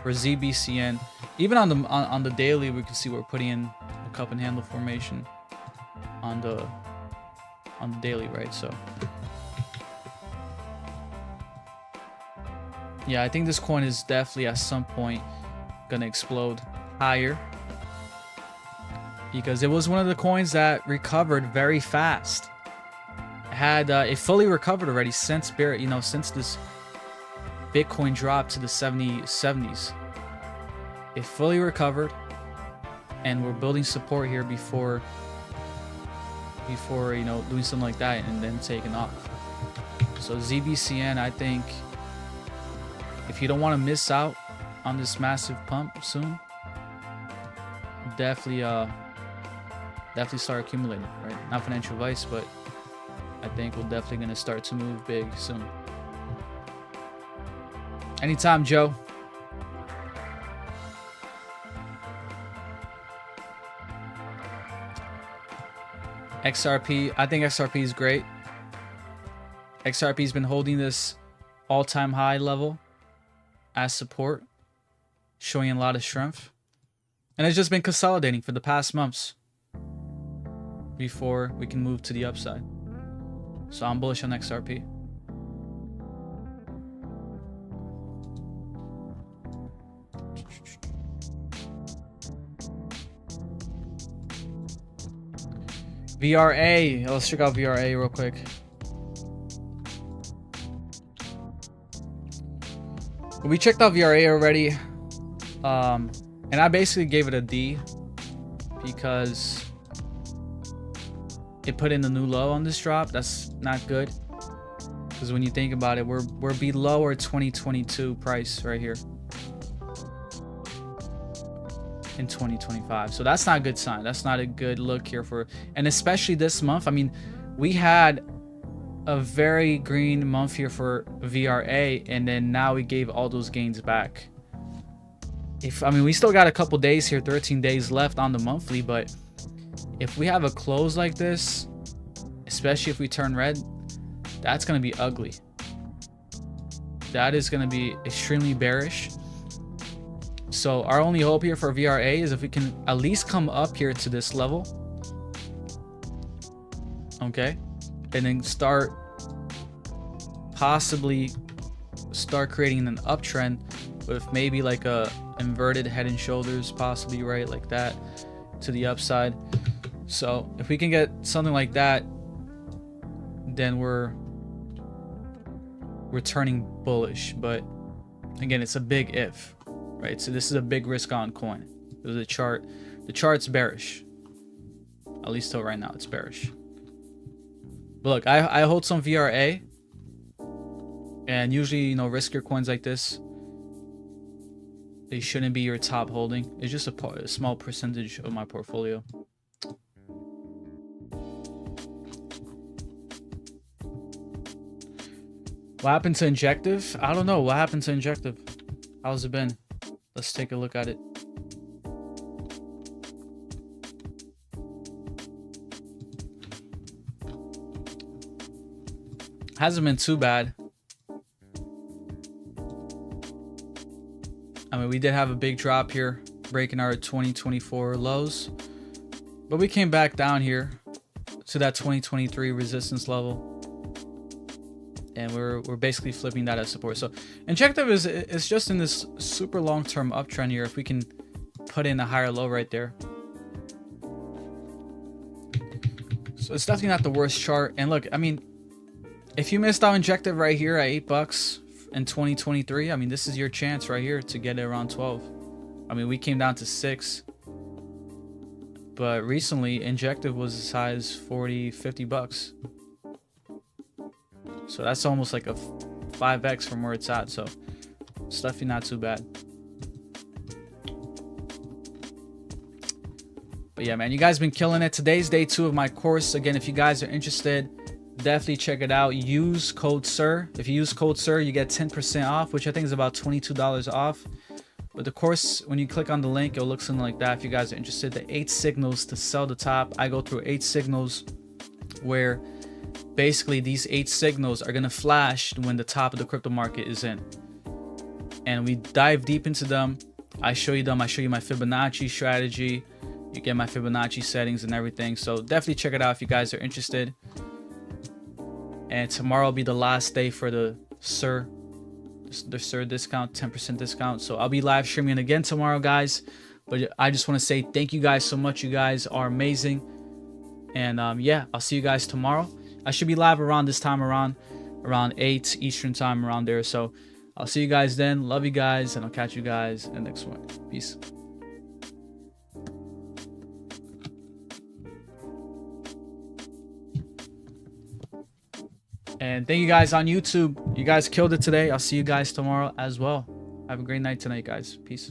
for ZBCN. Even on the daily, we can see we're putting in a cup and handle formation on the on the daily, right? So yeah, I think this coin is definitely at some point gonna explode higher, because it was one of the coins that recovered very fast. It fully recovered already since since this Bitcoin dropped to the 70s. It fully recovered, and we're building support here before doing something like that and then taking off. So ZBCN, I think if you don't want to miss out on this massive pump soon, definitely start accumulating, right? Not financial advice, but I think we're definitely going to start to move big soon. Anytime, Joe. XRP, I think XRP is great. XRP's been holding this all-time high level as support, showing a lot of strength. And it's just been consolidating for the past months before we can move to the upside. So I'm bullish on XRP. VRA. Let's check out VRA real quick. We checked out VRA already. And I basically gave it a D because it put in the new low on this drop. That's not good, because when you think about it, we're below our 2022 price right here in 2025. So that's not a good sign. That's not a good look here and especially this month. I mean, we had a very green month here for VRA, and then now we gave all those gains back. We still got a couple days here, 13 days left on the monthly, but if we have a close like this, especially if we turn red, that's going to be ugly. That is going to be extremely bearish. So our only hope here for VRA is if we can at least come up here to this level, okay, and then possibly start creating an uptrend with maybe like a inverted head and shoulders, possibly, right, like that to the upside. So if we can get something like that, then we're turning bullish. But again, it's a big if, right? So this is a big risk on coin. There's a chart. The chart's bearish, at least till right now. It's bearish. But look, I hold some VRA, and usually, riskier coins like this, they shouldn't be your top holding. It's just a small percentage of my portfolio. What happened to Injective? I don't know. What happened to Injective? How's it been? Let's take a look at it. Hasn't been too bad. We did have a big drop here, breaking our 2024 lows, but we came back down here to that 2023 resistance level, and we're basically flipping that as support. So Injective is just in this super long-term uptrend here. If we can put in a higher low right there, so it's definitely not the worst chart. And look, if you missed out Injective right here at $8 in 2023, this is your chance right here to get it around 12. We came down to 6, but recently Injective was as high as 40, $50. So that's almost like a 5x from where it's at. So it's definitely not too bad. But yeah, man, you guys been killing it. Today's day 2 of my course. Again, if you guys are interested, definitely check it out. Use code SIR. If you use code SIR, you get 10% off, which I think is about $22 off. But the course, when you click on the link, it'll look something like that. If you guys are interested, the 8 signals to sell the top. I go through 8 signals where basically these 8 signals are going to flash when the top of the crypto market is in. And we dive deep into them. I show you them. I show you my Fibonacci strategy. You get my Fibonacci settings and everything. So definitely check it out if you guys are interested. And tomorrow will be the last day for the Sir discount, 10% discount. So I'll be live streaming again tomorrow, guys. But I just want to say thank you guys so much. You guys are amazing. And yeah, I'll see you guys tomorrow. I should be live around this time, around 8 Eastern time, around there. So I'll see you guys then. Love you guys, and I'll catch you guys in the next one. Peace. And thank you guys on YouTube. You guys killed it today. I'll see you guys tomorrow as well. Have a great night tonight, guys. Peace.